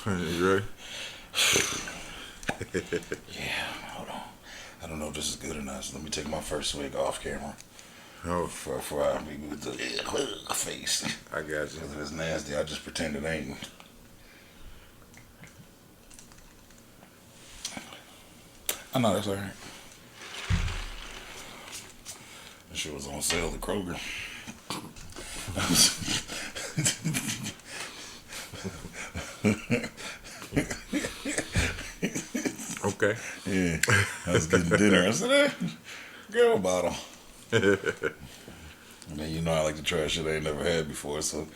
You ready? Yeah, hold on. I don't know if this is good or not, so let me take my first swig off camera. Oh, Before I be with the face. I got you. Because if it's nasty, I just pretend it ain't. I know that's alright. That shit was on sale at Kroger. Okay. Yeah, I was getting dinner. I said, grab a bottle. And then you know I like to try shit I ain't never had before, so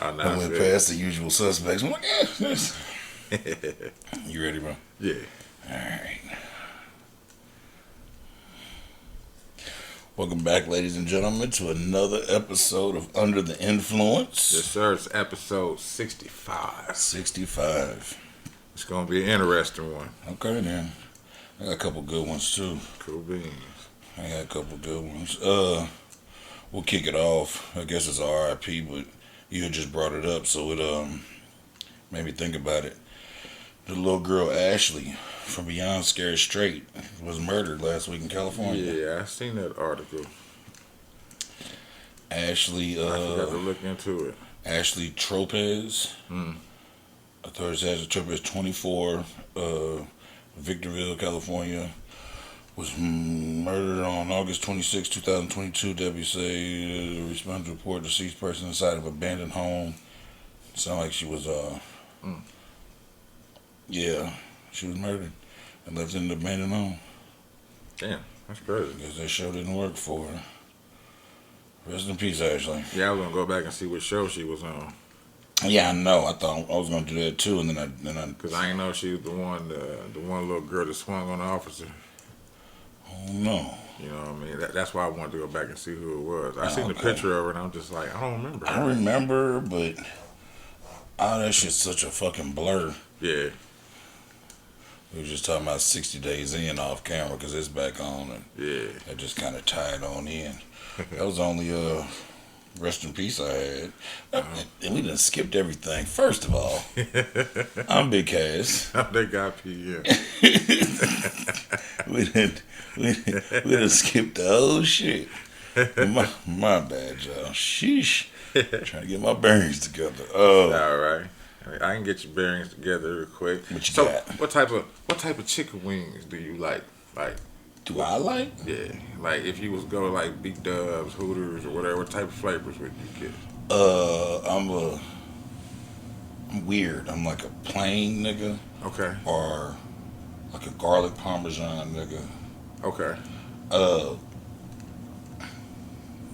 Oh, nah, I went past the usual suspects. I'm like, this. You ready, bro? Yeah. Alright. Welcome back, ladies and gentlemen, to another episode of Under the Influence. Yes, sir. It's episode 65. 65. It's going to be an interesting one. Okay, then. I got a couple good ones, too. Cool beans. I got a couple good ones. We'll kick it off. I guess it's a RIP, but you had just brought it up, so it made me think about it. The little girl Ashley from Beyond Scared Straight was murdered last week in California. Yeah, I seen that article. Ashley, I forgot to look into it. Ashley Tropez. Mm. Authorities say Ashley Tropez, 24, Victorville, California, was murdered on August 26, 2022. Deputies say responded to report deceased person inside of abandoned home. Sound like she was yeah, she was murdered and left in an abandoned home. Damn, that's crazy. Because that show didn't work for her. Rest in peace, Ashley. Yeah, I was going to go back and see what show she was on. Yeah, I know. I thought I was going to do that too, and then I. Because I didn't know she was the one little girl that swung on the officer. Oh no. You know what I mean? That's why I wanted to go back and see who it was. I seen the Okay. picture of her, and I'm just like, I don't remember. I remember, but that shit's such a fucking blur. Yeah. We were just talking about 60 days in off camera because it's back on, and Yeah. that just kind of tied on in. That was only rest in peace I had. And we done skipped everything. First of all, I'm Big Cass. They got PM. we done skipped the whole shit. My bad, y'all. Sheesh. Trying to get my bearings together. All right. I can get your bearings together real quick. What you so, got? what type of chicken wings do you like? Like, Do I like? yeah, like if you was go like Big Dubs, Hooters, or whatever, what type of flavors would you get? I'm weird. I'm like a plain nigga Okay. or like a garlic parmesan nigga. Okay.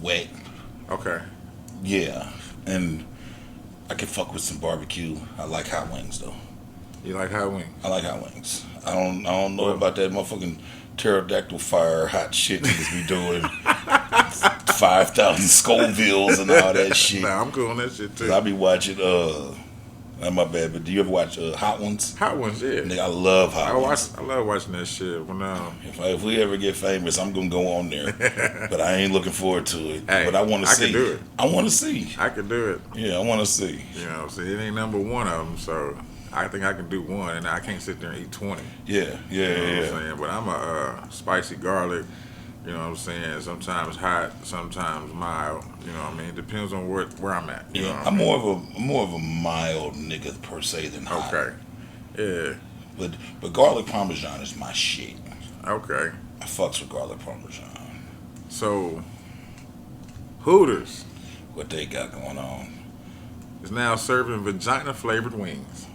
Wet. Okay. Yeah. And I can fuck with some barbecue. I like hot wings though. You like hot wings? I like hot wings. I don't know about that motherfucking pterodactyl fire hot shit niggas be doing. 5,000 Scovilles and all that shit. Nah, I'm cool on that shit too. I be watching not my bad, but do you ever watch Hot Ones? Hot ones, yeah. Nigga, I love Hot Ones. I love watching that shit. When If we ever get famous, I'm gonna go on there, but I ain't looking forward to it. Hey, but I want to see. I can do it. I want to see. I could do it. Yeah, I want to see. You know, see, it ain't number one of them, so I think I can do one, and I can't sit there and eat 20. Yeah, You know what I'm yeah. saying? But I'm a spicy garlic. You know what I'm saying? Sometimes hot, sometimes mild. You know what I mean? It depends on where I'm at. You know Yeah, what I'm I mean? more of a mild nigga per se than hot. Okay. Yeah. But garlic parmesan is my shit. Okay. I fucks with garlic parmesan. So, Hooters What they got going on? is now serving vagina flavored wings.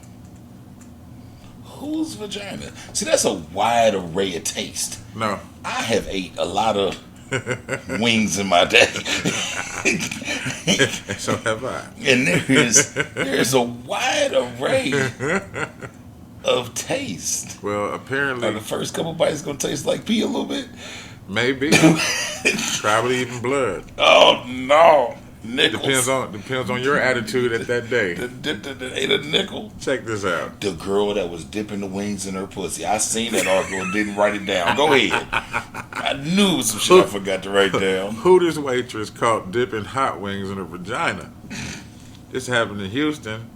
Whose vagina? See, that's a wide array of taste. No. I have ate a lot of wings in my day. So have I. And there's a wide array of taste. Well, Are apparently, the first couple bites gonna taste like pee a little bit? maybe, probably even blood. Oh no, nickels. Depends on your attitude at that day. Ate a nickel. Check this out. The girl that was dipping the wings in her pussy. I seen that article and didn't write it down. Go ahead. I knew it was some shit I forgot to write down. Hooters waitress caught dipping hot wings in her vagina. This happened in Houston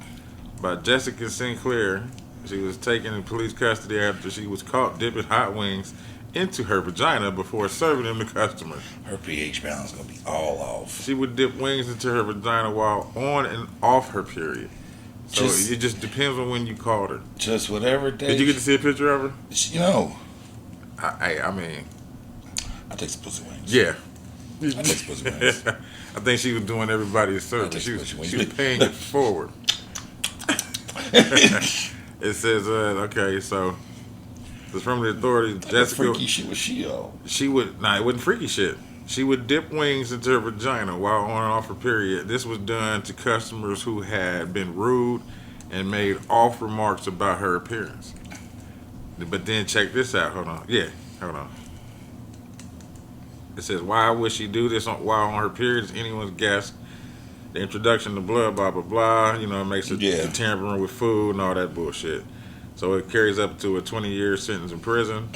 by Jessica Sinclair. She was taken in police custody after she was caught dipping hot wings into her vagina before serving them to customers. Her pH balance gonna be all off. She would dip wings into her vagina while on and off her period. So it just depends on when you called her. Just whatever day. Did you get to see a picture of her? You know. I mean. I take some pussy wings. Yeah. I take some pussy wings. I think she was doing everybody a service. She was paying it forward. It says, okay, so it's from the authorities. Jessica, freaky shit was she on? It wasn't freaky shit. She would dip wings into her vagina while on and off her period. This was done to customers who had been rude and made off remarks about her appearance. But then check this out. Hold on. It says, why would she do this while on her period is anyone's guess. The introduction to blood, blah, blah, blah. You know, it makes it tampering with food and all that bullshit. So it carries up to a 20-year sentence in prison.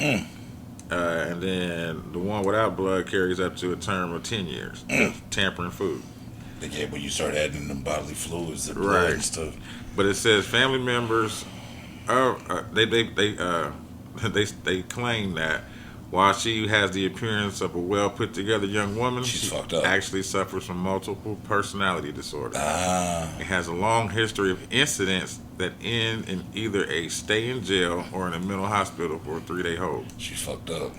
And then the one without blood carries up to a term of 10 years. Tampering food. Yeah, when you start adding them bodily fluids, the blood and stuff. But it says family members, they claim that while she has the appearance of a well put together young woman, she fucked up. Actually suffers from multiple personality disorder. It has a long history of incidents that end in either a stay in jail or in a mental hospital for a 3-day hold. She's fucked up.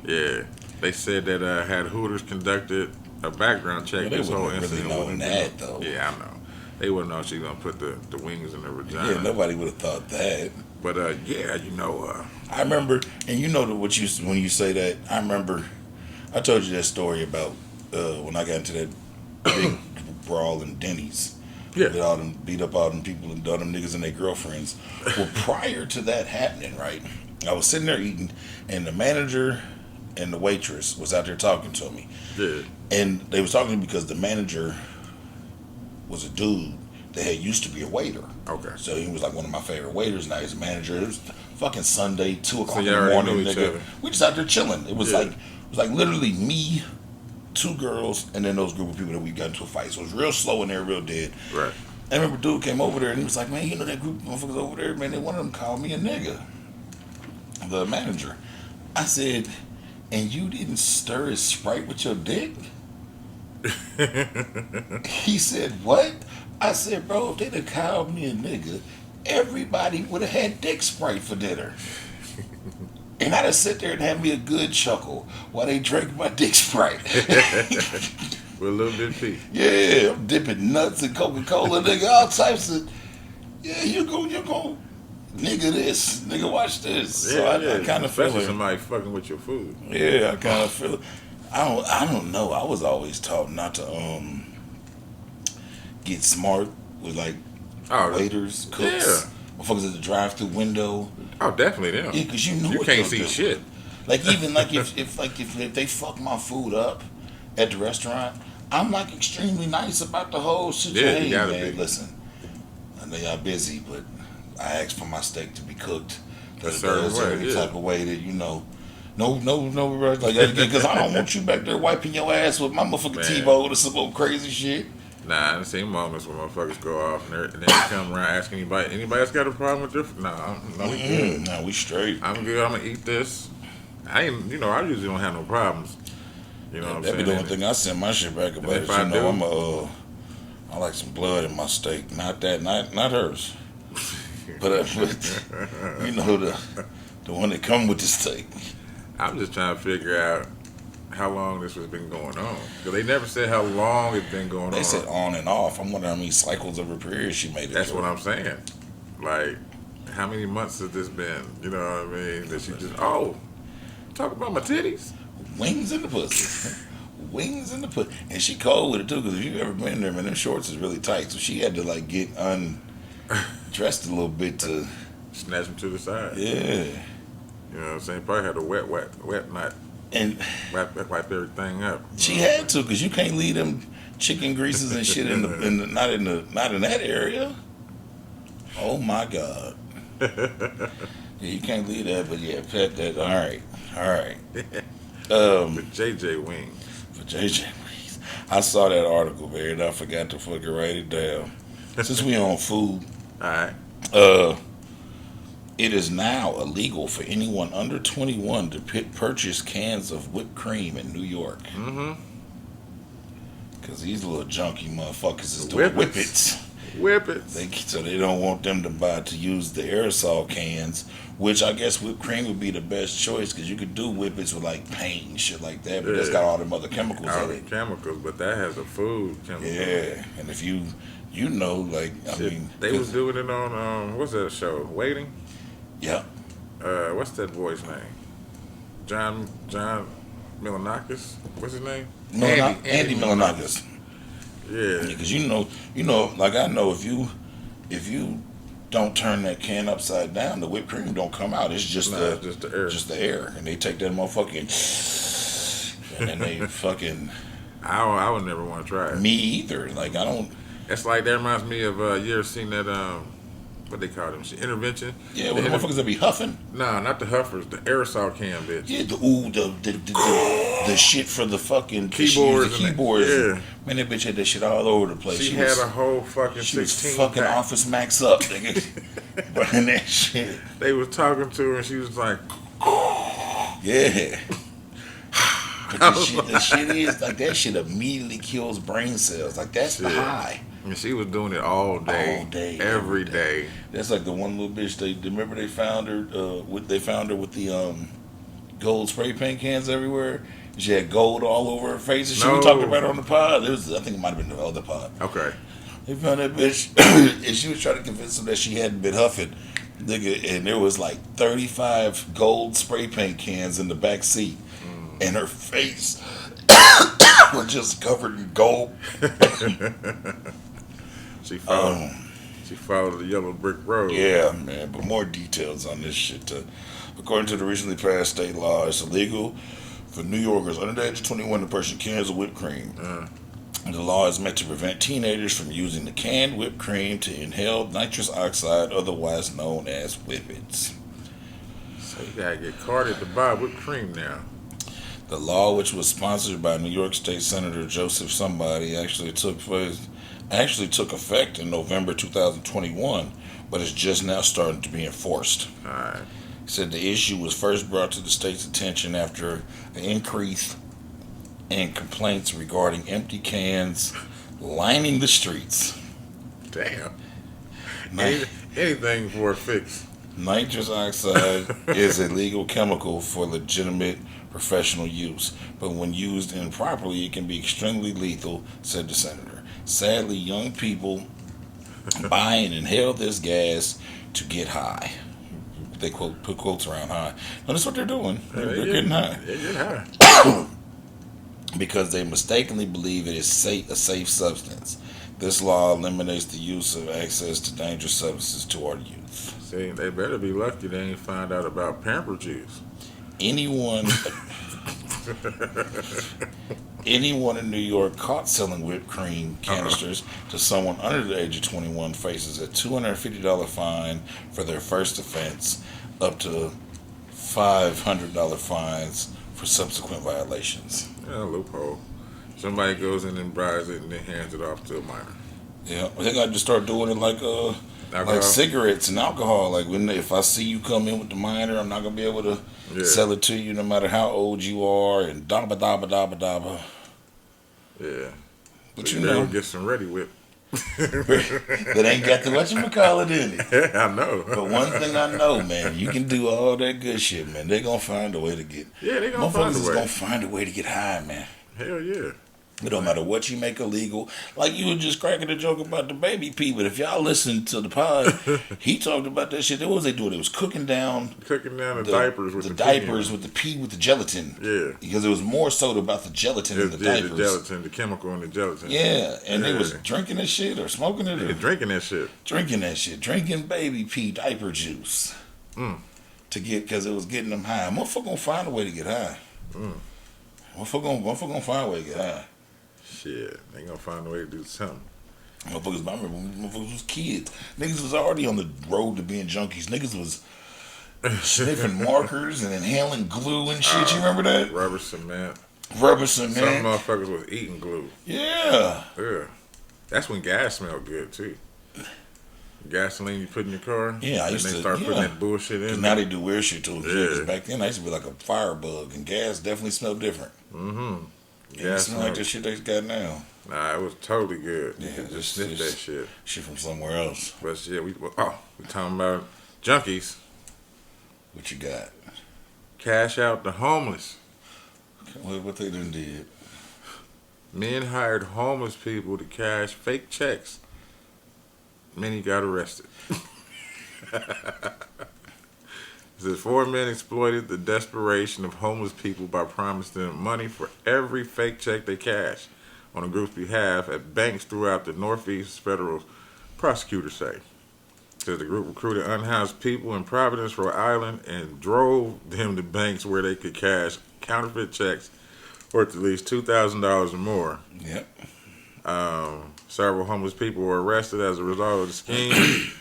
Yeah, they said that had Hooters conducted a background check, this whole incident wouldn't that though. Yeah, I know. They wouldn't know she's gonna put the wings in her vagina. Yeah, nobody would have thought that. But yeah, you know. I remember, and you know when you say that. I remember, I told you that story about when I got into that big brawl in Denny's. Yeah. With all them beat up all them people and all them niggas and their girlfriends. Well, prior to that happening, right? I was sitting there eating, and the manager and the waitress was out there talking to me. Yeah. And they was talking to me because the manager was a dude that had used to be a waiter. Okay. So he was like one of my favorite waiters. Now he's a manager. It was fucking Sunday, 2 o'clock So in the morning, nigga. Other. We just out there chilling. It was like literally me, 2 girls, and then those group of people that we got into a fight. So it was real slow in there, real dead. Right. I remember dude came over there and he was like, man, you know that group of motherfuckers over there, man, one of them called me a nigga. The manager. I said, and you didn't stir his Sprite with your dick? He said, what? I said, bro, if they'd have called me a nigga, everybody would have had dick Sprite for dinner. And I'd have sit there and have me a good chuckle while they drank my dick Sprite. With a little bit of pee. Yeah, I'm dipping nuts and Coca-Cola, nigga, all types of, yeah, you go, nigga this, nigga watch this. Yeah, so I kind of feel it. Somebody fucking with your food. Yeah, I kind of feel it. I don't know. I was always taught not to get smart with like waiters, cooks, motherfuckers at the drive-through window. Oh, definitely them. Yeah, because you know you what can't see shit. Like even like if they fuck my food up at the restaurant, I'm like extremely nice about the whole situation. Yeah, you gotta man, be. listen, I know y'all busy, but I asked for my steak to be cooked a certain way, type of way that no, like because I don't want you back there wiping your ass with my motherfucking T-bone or some old crazy shit. Nah, I've seen moments where motherfuckers go off and then they come around asking anybody else got a problem with this? Nah, we good. Nah, we straight. I'm good. I'm gonna eat this. I usually don't have no problems. You know what I'm saying? That be the only thing I send my shit back about. Is, I like some blood in my steak. Not hers. but you know the one that come with the steak. I'm just trying to figure out how long this has been going on. Because they never said how long it's been going on. They said on and off. I'm wondering how many cycles of her period she made it. That's what I'm saying. Like, how many months has this been? You know what I mean? That she just, talk about my titties. Wings in the pussy. Wings in the pussy. And she cold with it too, because if you've ever been there, man, them shorts is really tight. So she had to like get undressed a little bit to snatch them to the side. Yeah. You know what I'm saying? Probably had a wet night. And wipe everything up. She had to, because you can't leave them chicken greases and shit not in that area. Oh my God. Yeah, you can't leave that, but yeah, pet that. All right. For JJ Wings. For JJ Wings. I saw that article, man, and I forgot to fucking write it down. Since we on food, All right. It is now illegal for anyone under 21 to purchase cans of whipped cream in New York. Mm-hmm. Because these little junky motherfuckers is doing whippets. Whippets. So they don't want them to use the aerosol cans, which I guess whipped cream would be the best choice because you could do whippets with like paint and shit like that, but that's got all them other chemicals in it. Chemicals, but that has a food chemical. Yeah, and if you know, like, I mean, they was doing it on what's that show? Waiting. Yeah. What's that boy's name? John Milanakis. What's his name? Andy Milanakis. Yeah. Because you know, like I know if you don't turn that can upside down, the whipped cream don't come out. It's just the air. Just the air, and they take that motherfucking and then they fucking. I would never want to try it. Me either. Like I don't. It's like that reminds me of you ever seen that what they call them? Intervention. Yeah, with the motherfuckers that be huffing. Nah, not the huffers. The aerosol can bitch. Yeah, the shit for the fucking keyboards. Yeah, man, that bitch had that shit all over the place. She had a whole fucking 16 She was fucking pack. Office Max up, nigga. Burning that shit. They was talking to her and she was like, yeah. But the shit is like that shit immediately kills brain cells. Like that's the high. And she was doing it all day, every day. That's like the one little bitch. They remember they found her. They found her with the gold spray paint cans everywhere. She had gold all over her face. And we talked about her on the pod. I think it might have been the other pod. Okay. They found that bitch, and she was trying to convince them that she hadn't been huffing. Nigga, and there was like 35 gold spray paint cans in the back seat, and her face was just covered in gold. She followed the yellow brick road. Yeah, man. But more details on this shit. According to the recently passed state law, it's illegal for New Yorkers under the age of 21 to purchase cans of whipped cream. The law is meant to prevent teenagers from using the canned whipped cream to inhale nitrous oxide, otherwise known as whippets. So you gotta get carded to buy whipped cream now. The law, which was sponsored by New York State Senator Joseph Somebody, actually took effect in November 2021, but it's just now starting to be enforced. All right. He said the issue was first brought to the state's attention after an increase in complaints regarding empty cans lining the streets. Damn. Anything for a fix. Nitrous oxide is a legal chemical for legitimate professional use, but when used improperly, it can be extremely lethal, said the senator. Sadly, young people buy and inhale this gas to get high. They put quotes around high. No, that's what they're doing. They're getting high. They're getting high. Because they mistakenly believe it is a safe substance. This law eliminates the use of access to dangerous substances to our youth. See, they better be lucky they ain't find out about pamper juice. Anyone in New York caught selling whipped cream canisters to someone under the age of 21 faces a $250 fine for their first offense, up to $500 fines for subsequent violations. Yeah, loophole. Somebody goes in and buys it and then hands it off to a minor. Yeah, I think I just start doing it like cigarettes and alcohol. Like if I see you come in with the minor, I'm not gonna be able to sell it to you no matter how old you are and dabba dabba dabba dabba. Yeah, but you know, get some ready whip. That ain't got the whatchamacallit in it. Yeah, I know. But one thing I know, man, you can do all that good shit, man. They're gonna find a way to get. Yeah, they gonna find a way. Motherfuckers gonna find a way to get high, man. Hell yeah. It don't matter what you make illegal. Like you were just cracking a joke about the baby pee, but if y'all listen to the pod, he talked about that shit. What was they doing? It was cooking down the diapers with the pee with the gelatin. Yeah. Because it was more so about the gelatin in the diapers. The gelatin, the chemical in the gelatin. Yeah, and they was drinking that shit or smoking it. Or drinking that shit. Drinking baby pee diaper juice. Because it was getting them high. Motherfucker gonna find a way to get high. Motherfucker gonna find a way to get high. Shit, they gonna find a way to do something. Motherfuckers, I remember when motherfuckers was kids. Niggas was already on the road to being junkies. Niggas was sniffing markers and inhaling glue and shit. You remember that? Rubber cement. Some motherfuckers was eating glue. Yeah. Yeah. That's when gas smelled good too. gasoline you put in your car. Yeah, I and used they to. start putting that bullshit in. Now they do weird shit to them. Because Yeah. back then, I used to be like a firebug, and gas definitely smelled different. Mm-hmm. It smelled like the shit they got now. Nah, it was totally good. You Yeah, could just sniff that shit. Shit from somewhere else. But yeah, we talking about junkies. What you got? Cash out the homeless. What they done did? Men hired homeless people to cash fake checks. Many got arrested. It says 4 men exploited the desperation of homeless people by promising them money for every fake check they cashed on the group's behalf at banks throughout the Northeast, federal prosecutors say. It says the group recruited unhoused people in Providence, Rhode Island, and drove them to banks where they could cash counterfeit checks worth at least $2,000 or more. Yep. Several homeless people were arrested as a result of the scheme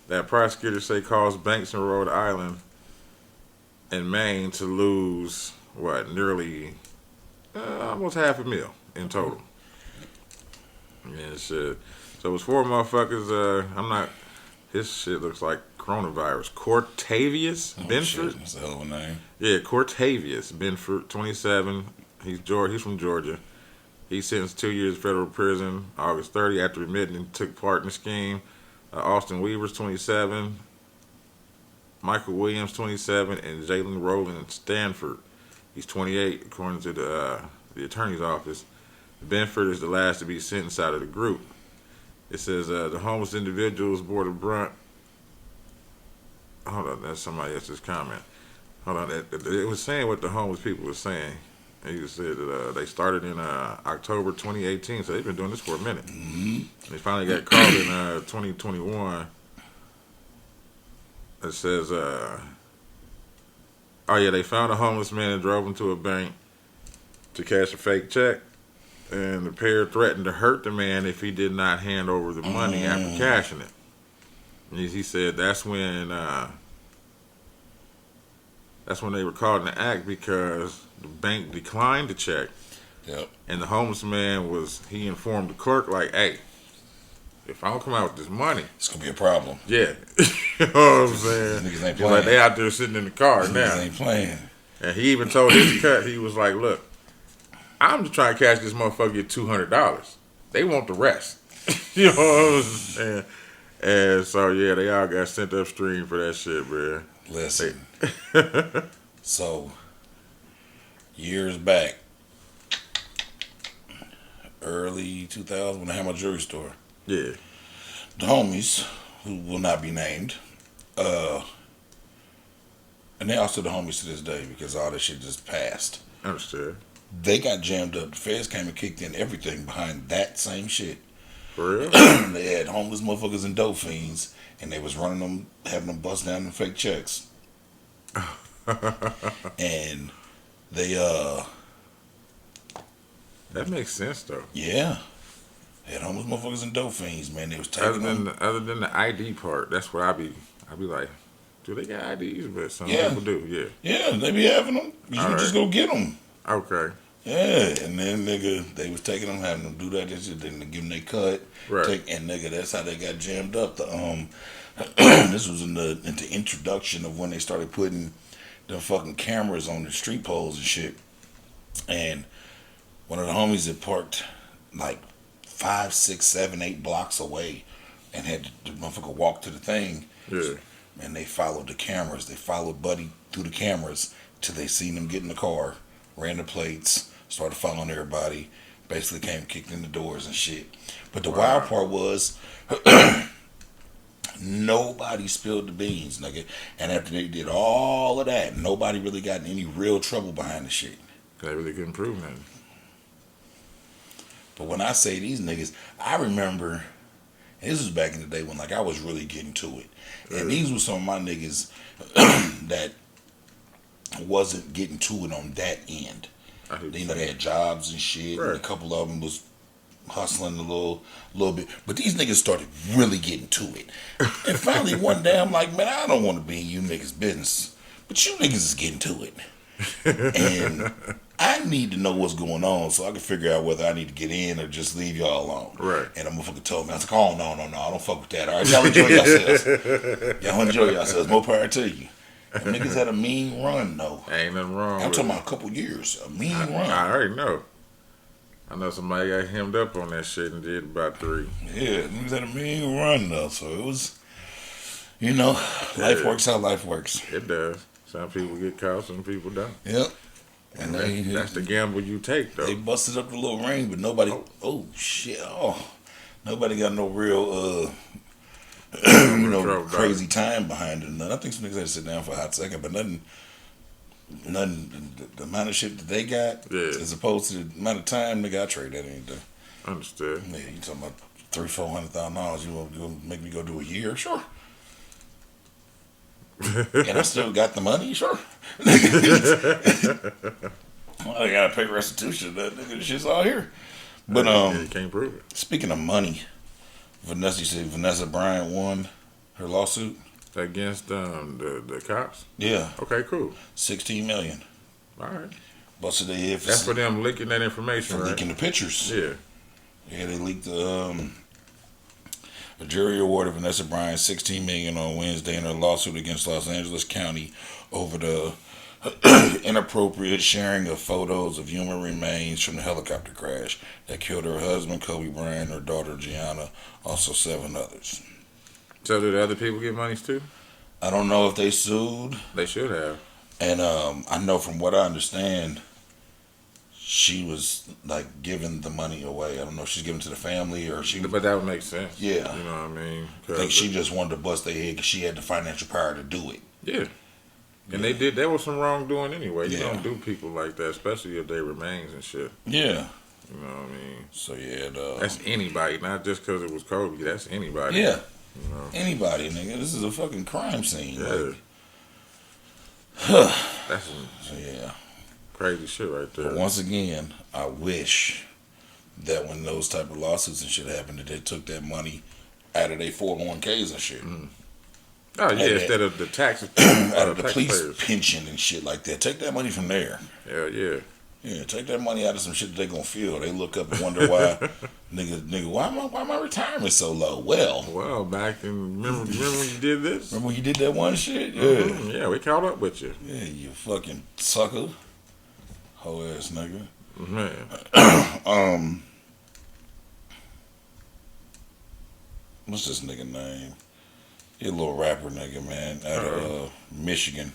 that prosecutors say caused banks in Rhode Island and Maine to lose, nearly almost $500,000 in total. Yeah, shit. So it was 4 motherfuckers, his shit looks like coronavirus. Cortavius Benford. Shit. That's a hell of a name. Yeah, Cortavius Benford, 27. He's from Georgia. He's sentenced 2 years federal prison August 30 after admitting he took part in the scheme. Austin Weaver's 27. Michael Williams, 27. And Jalen Rowland Stanford. He's 28, according to the attorney's office. Benford is the last to be sentenced out of the group. It says the homeless individuals bore the brunt. Hold on, that's somebody else's comment. Hold on, it was saying what the homeless people were saying. And he said that they started in October 2018, so they've been doing this for a minute. Mm-hmm. They finally got caught in 2021. It says, they found a homeless man and drove him to a bank to cash a fake check. And the pair threatened to hurt the man if he did not hand over the money after cashing it. And he said that's when they were caught in the act because the bank declined the check. Yep. And the homeless man he informed the clerk, like, hey, if I don't come out with this money, it's going to be a problem. Yeah. You know what I'm saying? Niggas ain't playing. Like, they out there sitting in the car now. Niggas ain't playing. And he even told his cut, he was like, look, I'm just trying to cash this motherfucker get $200. They want the rest. You know what I'm saying? And so, yeah, they all got sent upstream for that shit, man. Listen. So, years back, early 2000, when I had my jewelry store. Yeah. The homies, who will not be named, and they are still the homies to this day because all this shit just passed. Understood. They got jammed up. The feds came and kicked in everything behind that same shit. For real? They had homeless motherfuckers and dope fiends, and they was running them, having them bust down them fake checks. And they, that makes sense, though. yeah. They had homeless motherfuckers and dope fiends, man. They was taking them. Other than the ID part, that's what I be like, do they got IDs? But some Yeah. people do, yeah. Yeah, they be having them. You All just right. go get them. Okay. Yeah, and then nigga, they was taking them, having them do that and shit. Then they give them their cut. Right. And nigga, that's how they got jammed up. The this was in the introduction of when they started putting the fucking cameras on the street poles and shit. And one of the homies that parked like 5, 6, 7, 8 blocks away and had the motherfucker walk to the thing. Yeah. And they followed the cameras. They followed Buddy through the cameras till they seen him get in the car, ran the plates, started following everybody, basically came kicked in the doors and shit. But the wild part was nobody spilled the beans, nigga. And after they did all of that, nobody really got in any real trouble behind the shit. They really couldn't prove nothing. But when I say these niggas, I remember, and this was back in the day when like I was really getting to it. And these were some of my niggas that wasn't getting to it on that end. You know, they had jobs and shit, and a couple of them was hustling a little bit. But these niggas started really getting to it. And finally one day I'm like, man, I don't want to be in you niggas' business. But you niggas is getting to it. And I need to know what's going on so I can figure out whether I need to get in or just leave y'all alone. Right. And the motherfucker told me, I was like, oh, no, I don't fuck with that. All right, y'all enjoy yourselves. Y'all enjoy yourselves. More power to you. Them niggas had a mean run, though. Ain't nothing wrong I'm with talking it. about a couple years. A mean run. I already know. I know somebody got hemmed up on that shit and did about 3. Yeah, niggas had a mean run, though. So it was, life works how life works. It does. Some people get caught, some people don't. Yep. And that's the gamble you take, though. They busted up the little ring, but nobody. Oh shit! Oh, nobody got no real, crazy time behind it. I think some niggas had to sit down for a hot second, but nothing. The amount of shit that they got, as opposed to the amount of time they got trade that anything. Understood. Yeah, you talking about $300,000-$400,000? You want to make me go do a year? Sure. And I still got the money, sure. I gotta pay restitution. That nigga, shit's all here. But you can't prove it. Speaking of money, Vanessa Bryant won her lawsuit against the cops. Yeah. Okay, cool. $16 million. All right. Busted their head. That's for them leaking that information, right? Leaking the pictures. Yeah. Yeah, they leaked the. A jury awarded Vanessa Bryant $16 million on Wednesday in her lawsuit against Los Angeles County over the inappropriate sharing of photos of human remains from the helicopter crash that killed her husband, Kobe Bryant, her daughter, Gianna, also 7 others. So did other people get monies too? I don't know if they sued. They should have. And I know from what I understand, she was like giving the money away. I don't know if she's giving it to the family or she. But that would make sense. Yeah. You know what I mean? I think she just wanted to bust their head because she had the financial power to do it. Yeah. And they did. There was some wrongdoing anyway. You Yeah. don't do people like that, especially if they remains and shit. Yeah. You know what I mean? So yeah, that's anybody, not just because it was Kobe. That's anybody. Yeah. You know? Anybody, nigga. This is a fucking crime scene. Yeah. Like, that's some crazy shit right there. But once again, I wish that when those type of lawsuits and shit happened, that they took that money out of their 401ks and shit. Mm. Oh yeah, instead of the taxes, out of the police pension and shit like that. Take that money from there. Hell yeah. Yeah, take that money out of some shit that they gonna feel. They look up and wonder why, nigga, why my retirement so low? Well, back in remember when you did this? Remember when you did that one shit? Yeah, yeah, we caught up with you. Yeah, you fucking sucker, hoe ass nigga. Man, what's this nigga name? He a little rapper nigga, man, out of Michigan,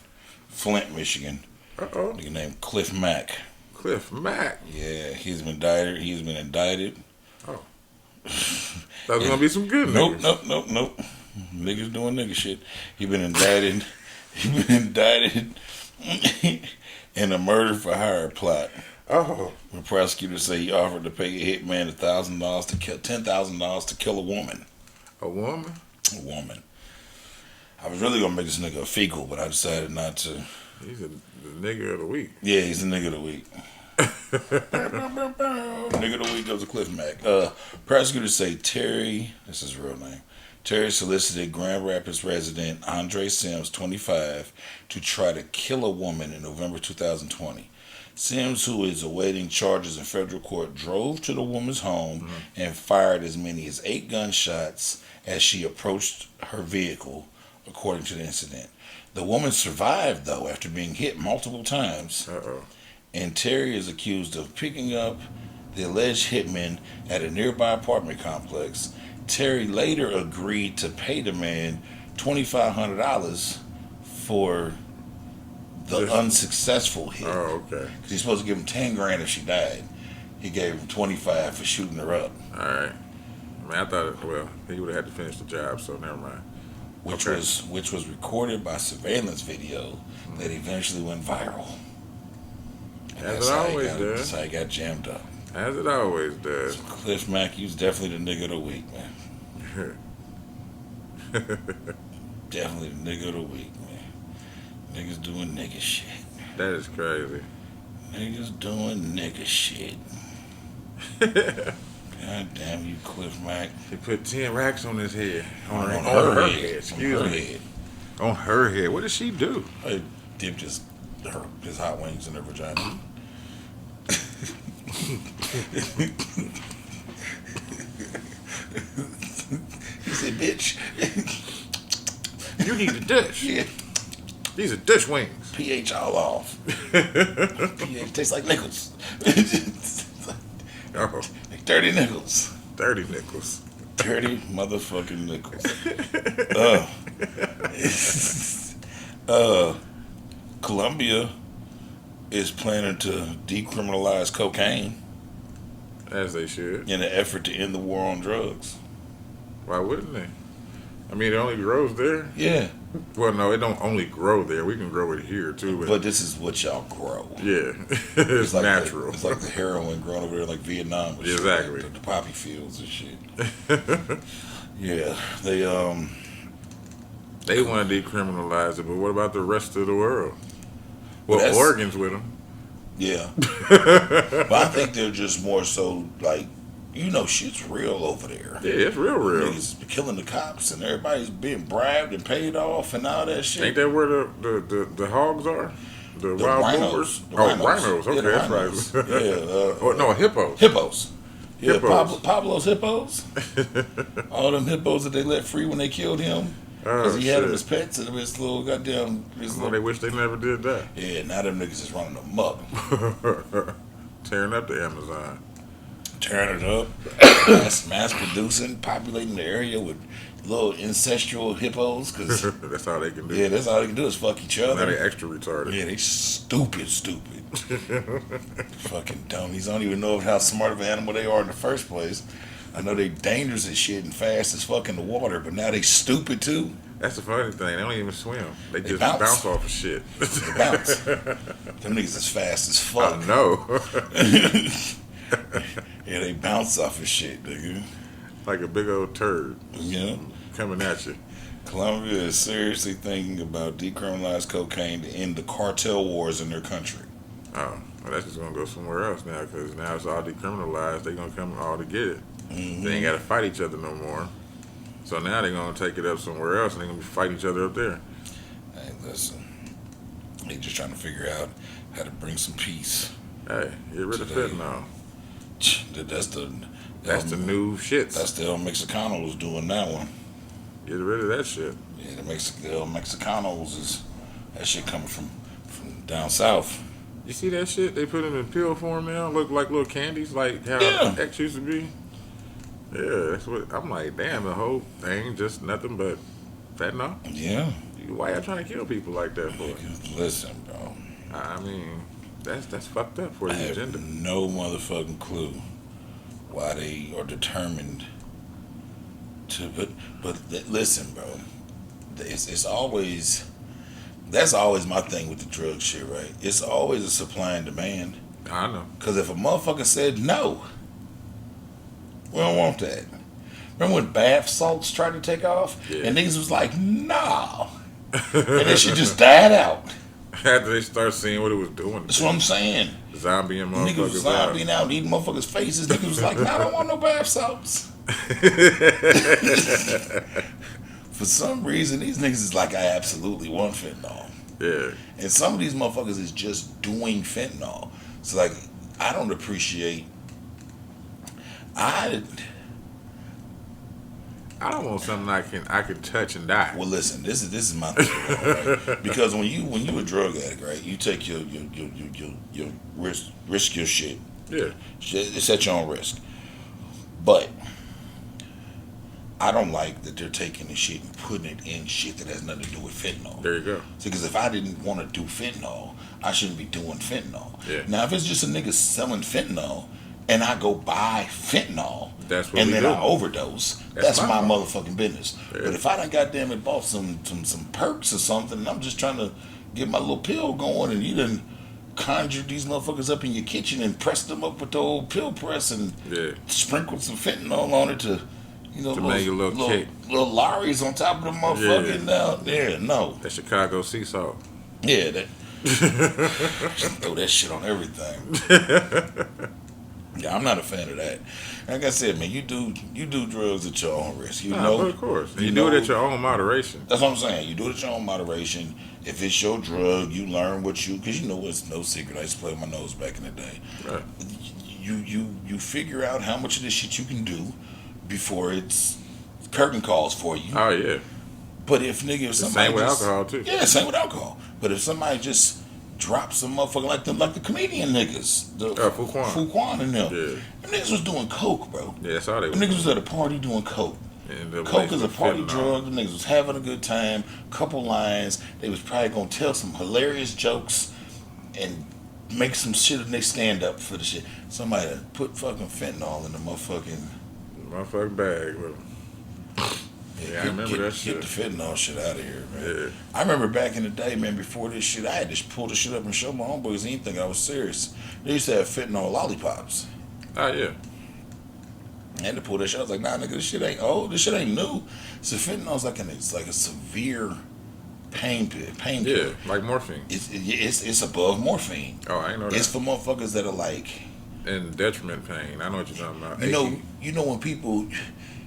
Flint, Michigan. Nigga named Cliff Mack. Cliff Mack. Yeah, he's been indicted. Oh. That was gonna be some good niggas. Nope. Niggas doing nigga shit. He been indicted. In a murder for hire plot. Oh. The prosecutors say he offered to pay a hitman $10,000 to kill a woman. A woman? A woman. I was really gonna make this nigga a fecal, but I decided not to. He's the nigga of the week. Yeah, he's the nigga of the week. Nigga of the week goes to Cliff Mack. Prosecutors say Terry, that's his real name, Terry solicited Grand Rapids resident Andre Sims, 25, to try to kill a woman in November 2020. Sims, who is awaiting charges in federal court, drove to the woman's home and fired as many as 8 gunshots as she approached her vehicle, according to the incident. The woman survived, though, after being hit multiple times. And Terry is accused of picking up the alleged hitman at a nearby apartment complex. Terry later agreed to pay the man $2,500 for the unsuccessful hit. Oh, okay. Because he's supposed to give him $10,000 if she died. He gave him $25,000 for shooting her up. All right. I mean, I thought, he would have had to finish the job, so never mind. Which was recorded by surveillance video that eventually went viral. As it always does. That's how he got jammed up. As it always does. So Cliff Mack, he's definitely the nigga of the week, man. Definitely the nigga of the week, man. Niggas doing nigga shit. That is crazy. Niggas doing nigga shit. God damn you, Cliff Mack. He put 10 racks on his head. On her head. Excuse me. On her head. What did she do? I dipped his hot wings in her vagina. He said, bitch. You need a dish. Yeah. These are dish wings. pH all off. pH tastes like nickels. Oh, Like dirty nickels. 30 nickels. Dirty motherfucking nickels. Colombia is planning to decriminalize cocaine As they should. in an effort to end the war on drugs. Why wouldn't they? I mean, it only grows there. Yeah. Well, no, it don't only grow there. We can grow it here too. But this is what y'all grow. Yeah, it's like natural. It's like the heroin growing over there like Vietnam. And Exactly. Shit, like the poppy fields and shit. Yeah. They They want to decriminalize it, but what about the rest of the world? Well, Oregon's with them. Yeah. But I think they're just more so like, shit's real over there. Yeah, it's real. Niggas killing the cops and everybody's being bribed and paid off and all that shit. Ain't that where the hogs are? The wild rhinos. boars? Rhinos. Okay, Yeah, that's rhinos. right. Yeah. No, hippos. Hippos. Yeah, Hippos. Pablo's hippos. All them hippos that they let free when they killed him. Because he had them as pets and his little goddamn... They wish they never did that. Yeah, now them niggas is running them up. Tearing up the Amazon. Tearing it up. mass producing, populating the area with little incestual hippos. Cause, that's all they can do. Yeah, that's all they can do is fuck each other. Now they extra retarded. Yeah, they stupid. Fucking dummies. I don't even know how smart of an animal they are in the first place. I know they dangerous as shit and fast as fuck in the water, but now they stupid too. That's the funny thing. They don't even swim. They just bounce off of shit. They bounce. Them niggas is fast as fuck. I know. Yeah, they bounce off of shit, nigga. Like a big old turd. Yeah. Coming at you. Colombia is seriously thinking about decriminalized cocaine to end the cartel wars in their country. Oh, well, that's just going to go somewhere else now, because now it's all decriminalized. They're going to come all to get it. Mm-hmm. They ain't got to fight each other no more. So now they're going to take it up somewhere else, and they're going to be fighting each other up there. Hey, listen. They just trying to figure out how to bring some peace. Hey, get rid of fentanyl. That's the new shit. That's the El Mexicanos doing that one. Get rid of that shit. Yeah, the El Mexicanos is that shit coming from down south. You see that shit? They put them in pill form now. Look like little candies, like how X used to be. Yeah, that's what I'm like. Damn, the whole thing just nothing but fentanyl. Yeah. Why y'all trying to kill people like that for? Listen, bro. I mean, that's fucked up for the agenda. No motherfucking clue why they are determined to. But listen, bro. It's always. That's always my thing with the drug shit, right? It's always a supply and demand. I know. Because if a motherfucker said no, we don't want that. Remember when bath salts tried to take off? Yeah. And niggas was like, nah. And that shit just died out. After they start seeing what it was doing. That's what I'm saying. Zombie and motherfuckers Niggas was zombieing out and eating motherfuckers' faces. Niggas was like, nah, I don't want no bath salts. For some reason, these niggas is like, I absolutely want fentanyl. Yeah. And some of these motherfuckers is just doing fentanyl. So, like, I don't appreciate... I don't want something I can touch and die. Well, listen, this is my thing, right? Because when you a drug addict, right, you take your risk your shit. Yeah. It's at your own risk. But I don't like that they're taking the shit and putting it in shit that has nothing to do with fentanyl. There you go. Because if I didn't want to do fentanyl, I shouldn't be doing fentanyl. Yeah. Now, if it's just a nigga selling fentanyl and I go buy fentanyl and then I overdose, that's my motherfucking business. Yeah. But if I done goddamn it bought some perks or something and I'm just trying to get my little pill going and you done conjured these motherfuckers up in your kitchen and pressed them up with the old pill press and sprinkled some fentanyl on it to make a little cake. Little Larry's on top of the motherfucking no. That Chicago sea salt. Yeah, that throw that shit on everything. Yeah, I'm not a fan of that. Like I said, man, you do drugs at your own risk. You know, of course. You do it at your own moderation. That's what I'm saying. You do it at your own moderation. If it's your drug, you learn what you, because you know it's no secret. I used to play with my nose back in the day. Right. You figure out how much of this shit you can do before it's curtain calls for you. Oh yeah. But if nigga, if somebody same with just, alcohol too. Yeah, same with alcohol. But if somebody just drops some motherfucker like the comedian niggas, the Fuquan and them, them niggas was doing coke, bro. Yeah, that's all they. Them niggas was at a party doing coke. Coke is a party drug. Them niggas was having a good time. Couple lines. They was probably gonna tell some hilarious jokes and make some shit and they stand up for the shit. Somebody put fucking fentanyl in the motherfucking bag with them. Yeah, I remember that shit. Get the fentanyl shit out of here, man. Yeah. I remember back in the day, man, before this shit, I had to pull the shit up and show my homeboys. They didn't think I was serious. They used to have fentanyl lollipops. Oh, yeah. I had to pull that shit. I was like, nah, nigga, this shit ain't old. This shit ain't new. So fentanyl's like a severe pain pill. Yeah, like morphine. It's above morphine. Oh, I ain't know that. It's for motherfuckers that are like... And detriment pain. I know what you're talking about. You know when people...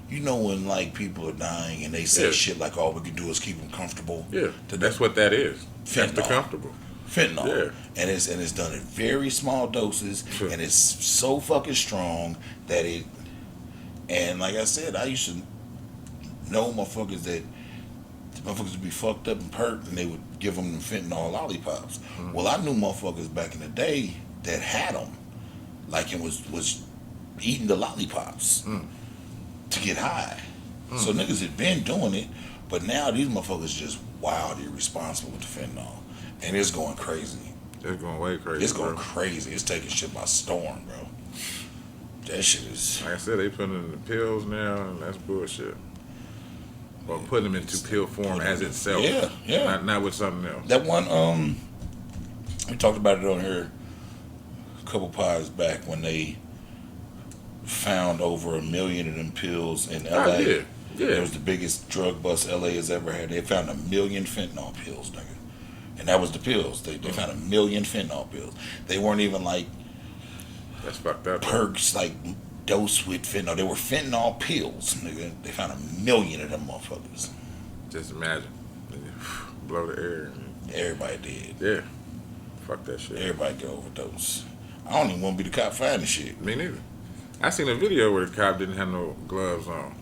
You know when like people are dying and they say shit like all we can do is keep them comfortable. Yeah, that's what that is. Fentanyl. That's the comfortable. Fentanyl. Yeah, and it's done in very small doses, and it's so fucking strong that it. And like I said, I used to know motherfuckers would be fucked up and perked, and they would give them fentanyl lollipops. Mm-hmm. Well, I knew motherfuckers back in the day that had them, like it was eating the lollipops. To get high. So niggas had been doing it, but now these motherfuckers just wild irresponsible with the fentanyl. And it's going crazy. It's going way crazy. It's going crazy. It's taking shit by storm, bro. That shit is... Like I said, they put it in the pills now, and that's bullshit. Or putting them into pill form as itself. Yeah. Not with something else. That one, we talked about it on here a couple pods back when they found over 1 million of them pills in LA. Oh, yeah. It was the biggest drug bust LA has ever had. They found 1 million fentanyl pills, nigga. And that was the pills. They found 1 million fentanyl pills. They weren't even like... That's fucked up. Perks, like, dosed with fentanyl. They were fentanyl pills, nigga. They found 1 million of them motherfuckers. Just imagine. Blow the air. Everybody did. Yeah. Fuck that shit. Everybody get overdose. I don't even want to be the cop finding shit. Me neither. I seen a video where the cop didn't have no gloves on.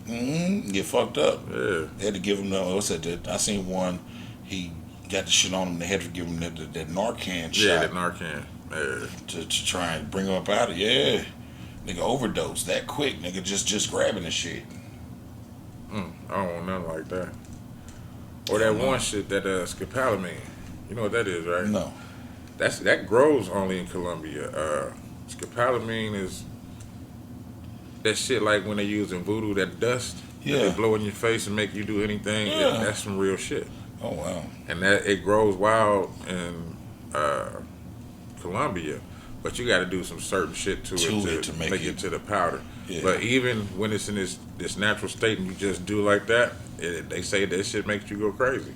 Get fucked up. Yeah. They had to give him I seen one, he got the shit on him, they had to give him that Narcan shot. Yeah, that Narcan. Yeah. To try and bring him up out of Nigga overdose that quick, nigga, just grabbing the shit. I don't want nothing like that. Or that one shit, that scopolamine. You know what that is, right? No. That grows only in Colombia. Scopolamine is that shit like when they use in voodoo, that dust that they blow in your face and make you do anything. Yeah. That's some real shit. Oh wow. And that it grows wild in Colombia, but you got to do some certain shit to it to make it to the powder. Yeah. But even when it's in this natural state and you just do like that, they say that shit makes you go crazy.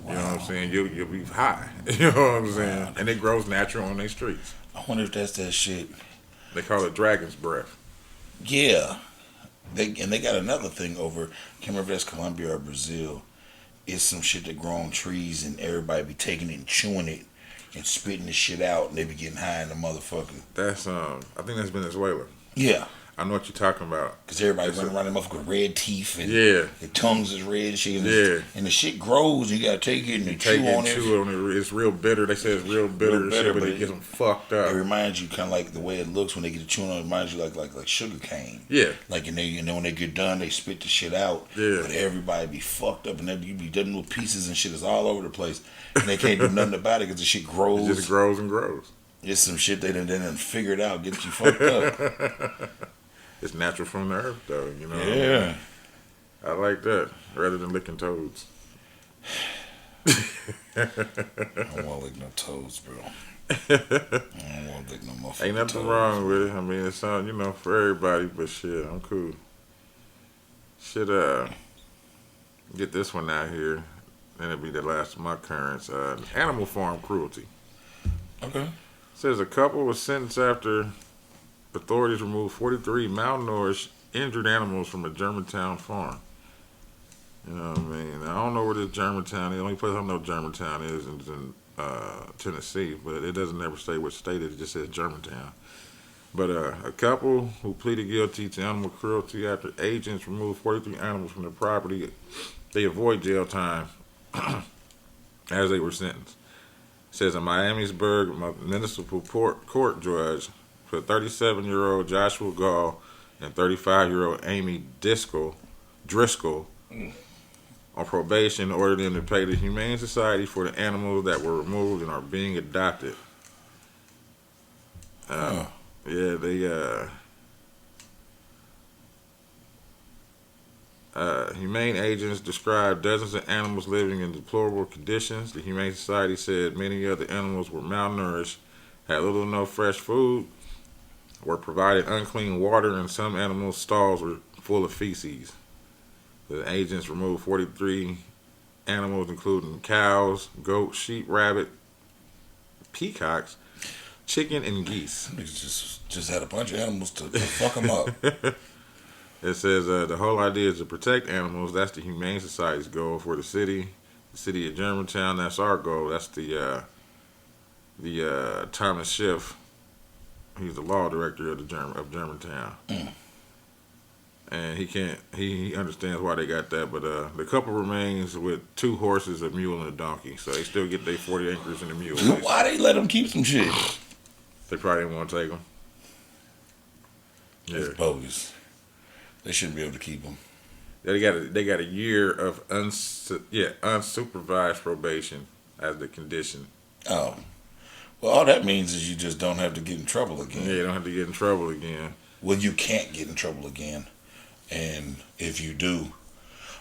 Wow. You know what I'm saying? You'll be high. You know what I'm saying? Wow. And it grows natural on their streets. I wonder if that's that shit. They call it dragon's breath. Yeah. They got another thing over, can't remember if that's Colombia or Brazil. It's some shit that grow on trees and everybody be taking it and chewing it and spitting the shit out and they be getting high in the motherfucker. That's I think that's Venezuela. Yeah. I know what you're talking about. Because everybody running around that motherfucker with red teeth and their tongues is red and shit. And the shit grows and you gotta take it and chew on it. It's real bitter. They say it's real bitter, shit, but it gets them fucked up. It reminds you kind of like the way it looks when they get to chewing on it. It reminds you like sugar cane. Yeah. Like and then when they get done, they spit the shit out. Yeah. But everybody be fucked up and you be done with pieces and shit is all over the place. And they can't do nothing about it because the shit grows. It just grows and grows. It's some shit they done figured out, get you fucked up. It's natural from the earth, though, you know. Yeah. I like that, rather than licking toads. I don't want to lick no toads, bro. I don't want to lick no motherfucking Ain't nothing wrong with it. I mean, it's for everybody, but shit, I'm cool. Should get this one out here, and it'll be the last of my currents. Animal farm cruelty. Okay. Says a couple was sentenced after authorities removed 43 malnourished, injured animals from a Germantown farm. You know what I mean? I don't know where this Germantown is. The only place I know Germantown is in Tennessee, but it doesn't ever say which state it is. It just says Germantown. But a couple who pleaded guilty to animal cruelty after agents removed 43 animals from their property, they avoid jail time as they were sentenced. It says a Miamisburg municipal court judge put 37-year-old Joshua Gall and 35-year-old Amy Driscoll on probation, ordered them to pay the Humane Society for the animals that were removed and are being adopted. Yeah, they humane agents described dozens of animals living in deplorable conditions. The Humane Society said many of the animals were malnourished, had little or no fresh food, were provided unclean water, and some animals' stalls were full of feces. The agents removed 43 animals, including cows, goats, sheep, rabbit, peacocks, chicken, and geese. Just had a bunch of animals to fuck them up. It says the whole idea is to protect animals. That's the Humane Society's goal for the city of Germantown. That's our goal. That's the Thomas Schiff. He's the law director of Germantown. And he understands why they got that, but the couple remains with 2 horses, a mule, and a donkey, so they still get their 40 acres and a mule. Why they let them keep some shit? They probably didn't want to take them. It's bogus. They shouldn't be able to keep them. They got a year of unsupervised probation as the condition. Oh, well, all that means is you just don't have to get in trouble again. Yeah, you don't have to get in trouble again. Well, you can't get in trouble again. And if you do,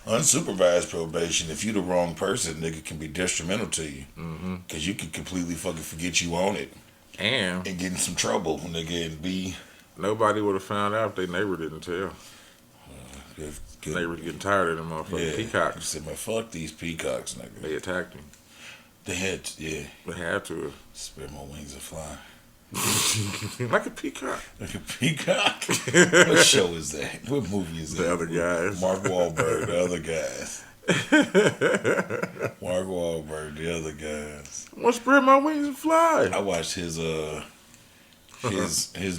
unsupervised probation, if you the wrong person, nigga, can be detrimental to you. Because you can completely fucking forget you own it. And get in some trouble, nigga, and be... Nobody would have found out if their neighbor didn't tell. Good. Neighbors getting tired of them motherfucking peacocks. He said, man, fuck these peacocks, nigga. They attacked him. They had to. Spread my wings and fly. Like a peacock. Like a peacock? What show is that? What movie is that? The Other Guys. Mark Wahlberg, The Other Guys. Mark Wahlberg, The Other Guys. I'm gonna spread my wings and fly. I watched his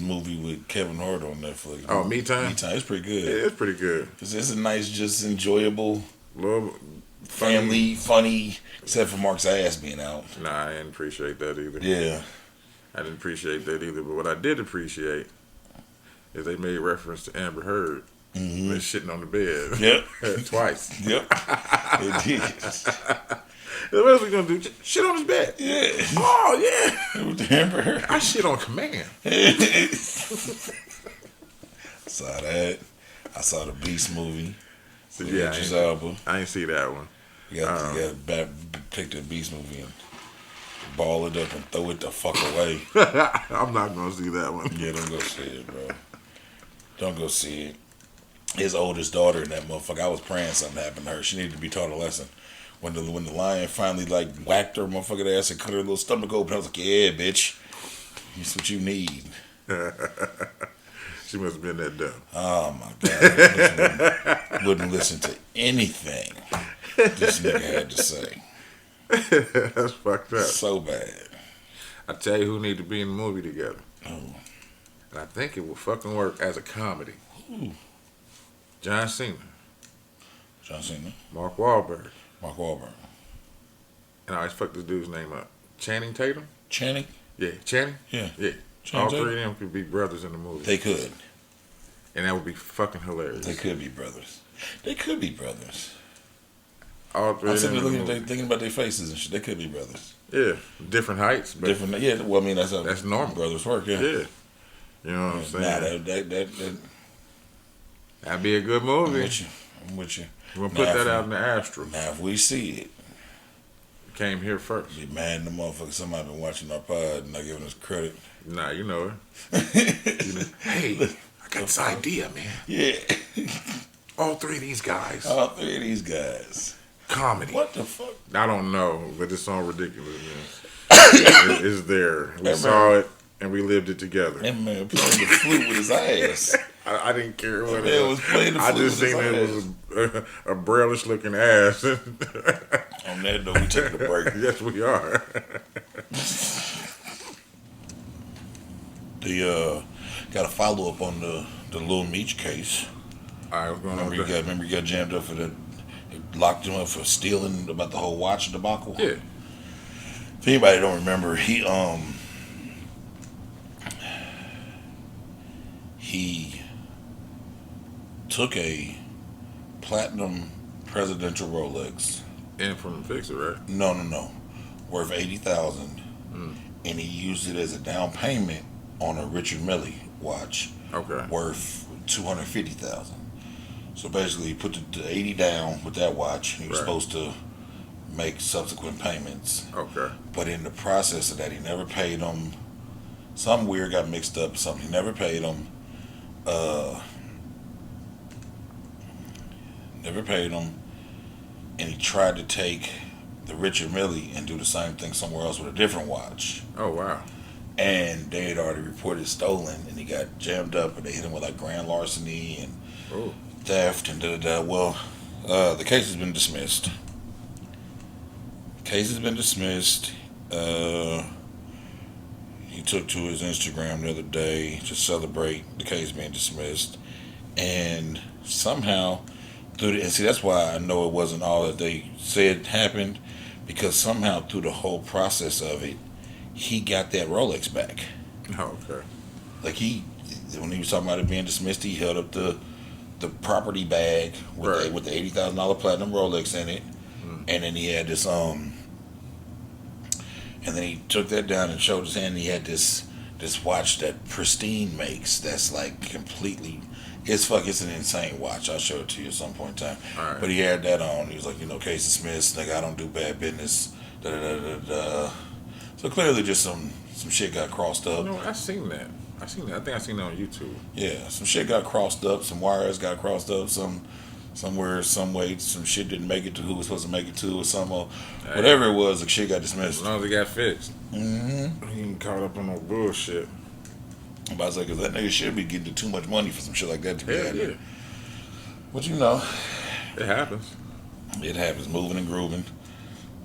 movie with Kevin Hart on Netflix. Oh, Me Time? Me Time. It's pretty good. Yeah, it's pretty good. It's a nice, just enjoyable, family, funny, except for Mark's ass being out. Nah, I didn't appreciate that either. Yeah. I didn't appreciate that either. But what I did appreciate is they made reference to Amber Heard and shitting on the bed. Yep. Twice. Yep. They did. What else we gonna do? Shit on his bed. Yeah. Oh yeah. With Amber Heard. I shit on command. Saw that. I saw the Beast movie. Yeah, I ain't see that one. You got pick the Beast movie and ball it up and throw it the fuck away. I'm not gonna see that one. Yeah, don't go see it, bro. Don't go see it. His oldest daughter and that motherfucker, I was praying something happened to her. She needed to be taught a lesson. When the lion finally like whacked her motherfucking ass and cut her little stomach open, I was like, yeah, bitch. That's what you need. She must have been that dumb. Oh my God. Wouldn't listen to anything this nigga had to say. That's fucked up. So bad. I tell you who need to be in the movie together. Oh. And I think it will fucking work as a comedy. Ooh. John Cena. Mark Wahlberg. And I always fuck this dude's name up. Channing Tatum? Channing? Yeah, Channing? Yeah. All three of them could be brothers in the movie. They could. And that would be fucking hilarious. They could be brothers. All three of them. I'm thinking about their faces and shit. They could be brothers. Yeah. Different heights. But yeah, well, I mean, that's normal. Brothers work, yeah. Yeah. You know what I'm saying? That'd be a good movie. I'm with you. We're going to put that out in the astral. Now, if we see it. Came here first. Be mad in the motherfucker. Somebody been watching our pod and not giving us credit. Nah, you know her. Hey, I got this idea, man. Yeah. All three of these guys. Comedy. What the fuck? I don't know, but it's all ridiculous, man. It's there. We saw it and we lived it together. That man playing the flute with his ass. I didn't care what it was. I just seen it was a braillish looking ass. On that note, we taking a break. Yes, we are. Got a follow up on the Lil Meech case. All right, what's going on? Remember you got jammed up for the locked him up for stealing about the whole watch debacle. Yeah. If anybody don't remember, he took a platinum presidential Rolex. And from the fixer, right? No. Worth $80,000. And he used it as a down payment on a Richard Mille watch. Okay. Worth $250,000. So basically, he put the 80 down with that watch. He was supposed to make subsequent payments. Okay. But in the process of that, he never paid them. Something weird got mixed up. Something he never paid them. And he tried to take the Richard Mille and do the same thing somewhere else with a different watch. Oh, wow. And they had already reported stolen, and he got jammed up, and they hit him with like grand larceny and theft and da-da-da. Well, the case has been dismissed. He took to his Instagram the other day to celebrate the case being dismissed, and somehow and see, that's why I know it wasn't all that they said happened, because somehow through the whole process of it, he got that Rolex back. Oh, okay. Like when he was talking about it being dismissed, he held up the property bag with the $80,000 platinum Rolex in it, and then he had this and then he took that down and showed his hand. And he had this watch that Pristine makes. That's like completely. It's an insane watch. I'll show it to you at some point in time. Right. But he had that on. He was like, case dismissed. Nigga, I don't do bad business. Da da da da da. So clearly, just some shit got crossed up. No, I seen that. I think I seen that on YouTube. Yeah, some shit got crossed up. Some wires got crossed up. Somewhere, some way, some shit didn't make it to who was supposed to make it to, or whatever it was. The shit got dismissed. As long as it got fixed. Mm-hmm. He ain't caught up on no bullshit. I'm about to say, because that nigga should be getting too much money for some shit like that to be happening. Yeah. But it happens. It happens, moving and grooving,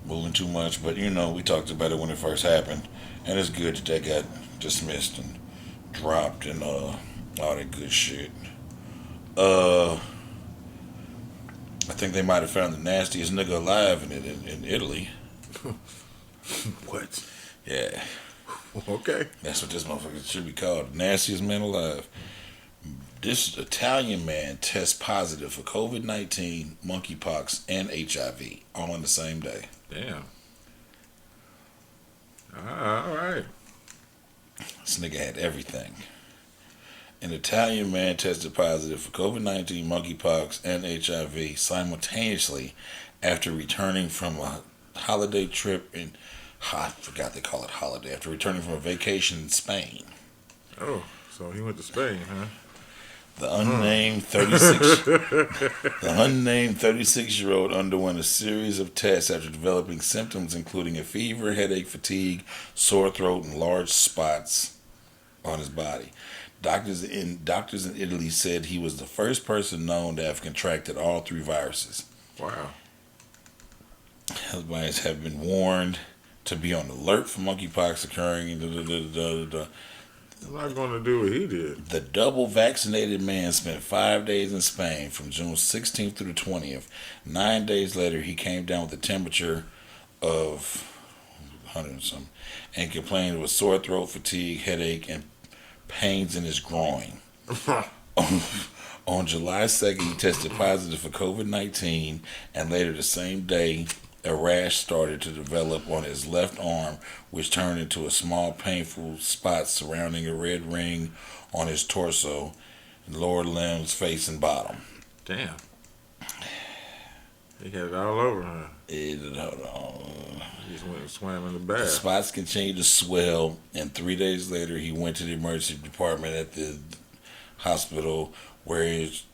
moving too much. But we talked about it when it first happened, and it's good that got dismissed and dropped and all that good shit. I think they might have found the nastiest nigga alive in Italy. What? Yeah. Okay. That's what this motherfucker should be called. Nastiest man alive. This Italian man tests positive for COVID-19, monkeypox, and HIV all on the same day. Damn. All right. This nigga had everything. An Italian man tested positive for COVID-19, monkeypox, and HIV simultaneously after returning from a holiday trip in... I forgot they call it holiday. After returning from a vacation in Spain. Oh, so he went to Spain, huh? The unnamed 36-year-old underwent a series of tests after developing symptoms including a fever, headache, fatigue, sore throat, and large spots on his body. Doctors in Italy said he was the first person known to have contracted all three viruses. Wow. Everybody have been warned to be on alert for monkeypox occurring. I'm not going to do what he did. The double vaccinated man spent 5 days in Spain from June 16th through the 20th. 9 days later, he came down with a temperature of 100 and something and complained of sore throat, fatigue, headache, and pains in his groin. On July 2nd, he tested positive for COVID-19, and later the same day, a rash started to develop on his left arm, which turned into a small, painful spot surrounding a red ring on his torso, lower limbs, face, and bottom. Damn. He had it all over, huh? He just went and swam in the bath. The spots continued to swell, and 3 days later, he went to the emergency department at the hospital where it's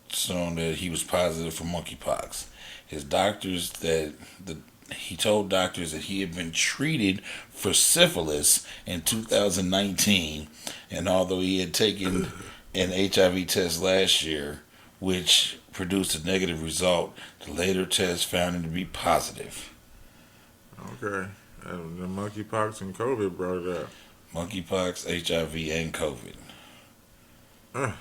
shown that he was positive for monkeypox. He told doctors that he had been treated for syphilis in 2019, and although he had taken an HIV test last year, which produced a negative result. The later test found him to be positive. Okay. The monkeypox and COVID brought it up. Monkeypox, HIV, and COVID. Uh,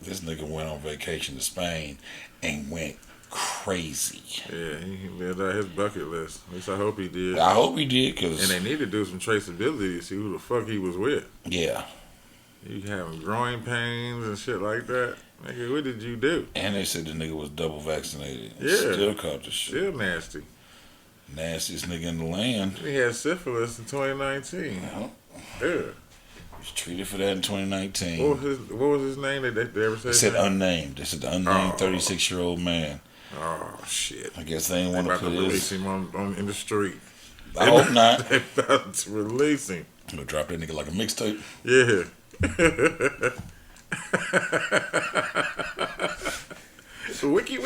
This nigga went on vacation to Spain and went crazy. yeah, he lived out his bucket list. At least I hope he did. I hope he did, cause And they need to do some traceability to see who the fuck he was with. yeah. You having growing pains and shit like that. Nigga, what did you do? And they said the nigga was double vaccinated. Yeah. Still caught the shit. Still nasty. Nastiest nigga in the land. He had syphilis in 2019. Yeah. He was treated for that in 2019. What was his name? Did they ever say? They his said name? unnamed. They said the unnamed Oh. 36-year-old man. Oh shit! I guess they didn't They want to about put to release his. him in the street. I hope not. They about to release him. I'm gonna drop that nigga like a mixtape. Yeah. Wiki.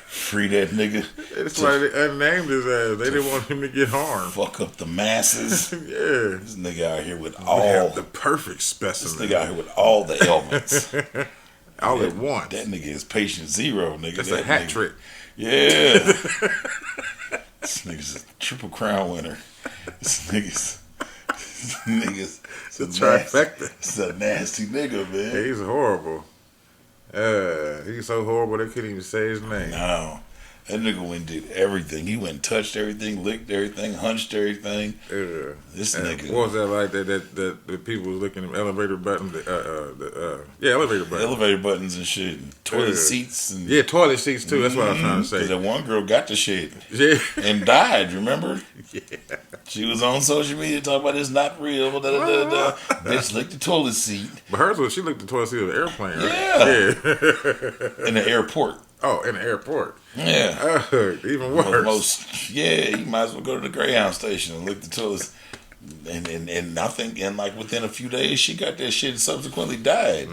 Free that nigga. That's why they unnamed his ass. They didn't want him to get harmed. Fuck up the masses. Yeah. This nigga out here with We all. have the perfect This specimen. nigga out here with all the ailments. All at once. That nigga is patient zero, nigga. That's that a hat nigga. trick. Yeah. This nigga's a triple crown winner. This nigga's It's a trifecta. It's a nasty nigga, man. He's horrible. He's so horrible they couldn't even say his name. No. That nigga went and did everything. He went and touched everything, licked everything, hunched everything. This nigga. What was that like? That people was looking at elevator buttons. Elevator buttons. Elevator buttons and shit. And toilet seats. And, Yeah, toilet seats too. That's what I was trying to say. Because that one girl got the shit Yeah. and died, remember? Yeah. She was on social media talking about it's not real. Bitch licked the toilet seat. But hers was she looked at the toilet seat of the airplane, right? Yeah. Yeah. In the airport. Oh, in the airport. Yeah. Even worse. You might as well go to the Greyhound station and lick the toilets. And I think within a few days she got that shit and subsequently died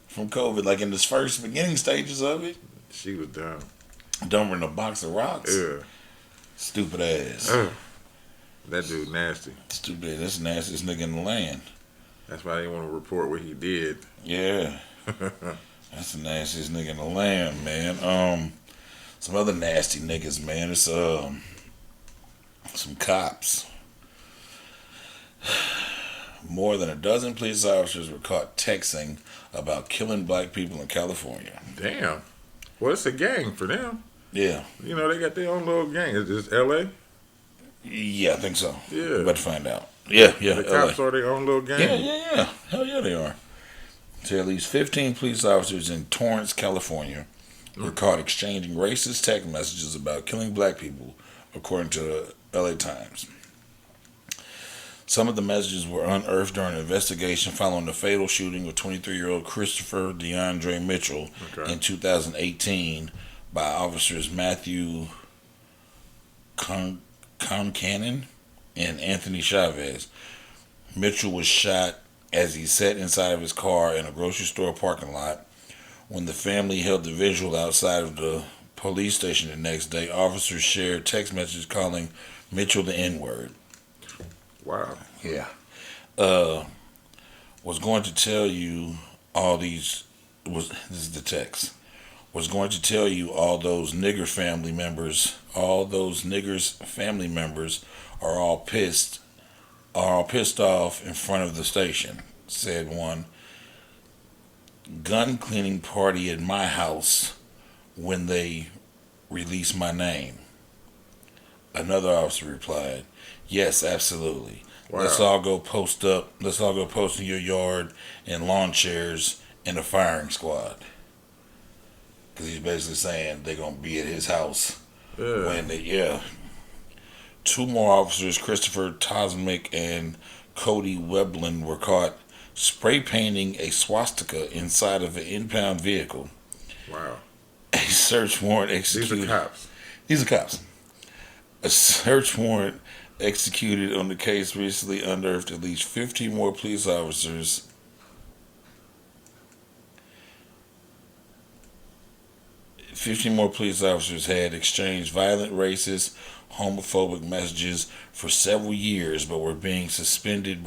from COVID. Like in the first beginning stages of it. She was dumb. Dumb her in a box of rocks. Yeah. Stupid ass. That dude nasty. Stupid. That's the nastiest nigga in the land. That's why I didn't want to report what he did. Yeah. That's the nastiest nigga in the land, man. Some other nasty niggas, man. It's some cops. More than a dozen police officers were caught texting about killing black people in California. Damn. Well, it's a gang for them. Yeah. You know, they got their own little gang. Is this L.A.? Yeah, I think so. Yeah. We're about to find out. Yeah. The cops are their own little gang. Yeah. Hell yeah, they are. So at least 15 police officers in Torrance, California were caught exchanging racist text messages about killing black people, according to the LA Times. Some of the messages were unearthed during an investigation following the fatal shooting of 23-year-old Christopher DeAndre Mitchell in 2018 by officers Matthew Concannon and Anthony Chavez. Mitchell was shot as he sat inside of his car in a grocery store parking lot. When the family held the visual outside of the police station the next day, officers shared text messages calling Mitchell the N-word. Wow. Yeah. Was going to tell you all these, this is the text, was going to tell you all those niggers family members are all pissed off in front of the station, said one. Gun cleaning party at my house when they release my name. Another officer replied, yes, absolutely. Wow. Let's all go post in your yard in lawn chairs in a firing squad. Because he's basically saying they're going to be at his house. Yeah. Two more officers, Christopher Tosmick and Cody Weblin, were caught spray painting a swastika inside of an impound vehicle. Wow. A search warrant executed. These are cops. A search warrant executed on the case recently unearthed at least 15 more police officers. Had exchanged violent, racist, homophobic messages for several years, but were being suspended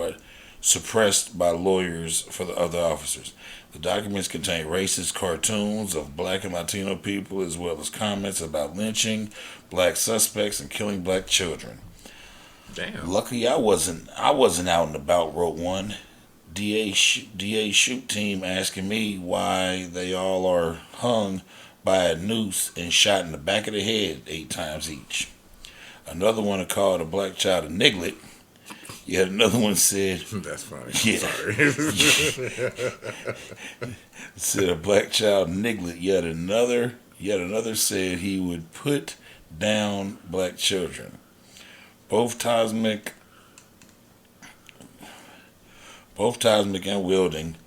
suppressed by lawyers for the other officers. The documents contain racist cartoons of black and Latino people, as well as comments about lynching black suspects and killing black children. Damn. Luckily, I wasn't out and about. Wrote one. DA shoot team asking me why they all are hung by a noose and shot in the back of the head 8 times each. Another one called a black child a niglet. Yet another one said, "That's funny." Yeah. Sorry. Said a black child niglet. Yet another said he would put down black children. Both Cosmic and Wilding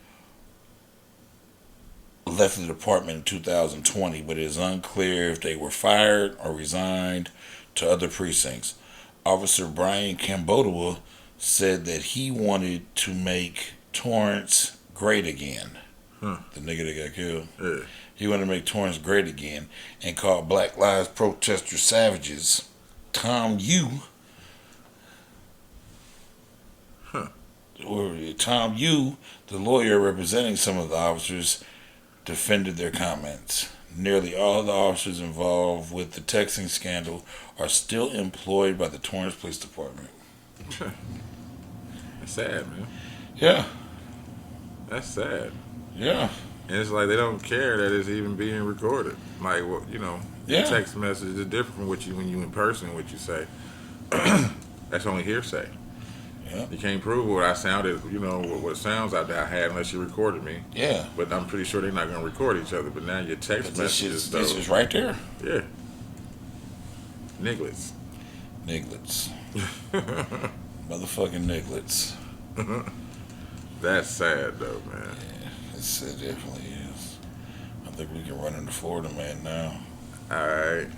left the department in 2020, but it is unclear if they were fired or resigned to other precincts. Officer Brian Cambodoa said that he wanted to make Torrance great again. The nigga that got killed. Yeah. He wanted to make Torrance great again and called Black Lives protesters savages. Tom Yu, the lawyer representing some of the officers, defended their comments. Nearly all of the officers involved with the texting scandal are still employed by the Torrance Police Department. That's sad, man. Yeah. That's sad. Yeah. And it's like they don't care that it's even being recorded. Like, well, Yeah. text message is different from when you in person, what you say. That's only hearsay. Yeah. You can't prove what I sounded, what sounds I had unless you recorded me. Yeah. But I'm pretty sure they're not going to record each other. But now your text messages, this is right there. Yeah. Nigglets. Motherfucking nigglets. That's sad, though, man. Yeah, it definitely is. I think we can run into Florida Man now. All right.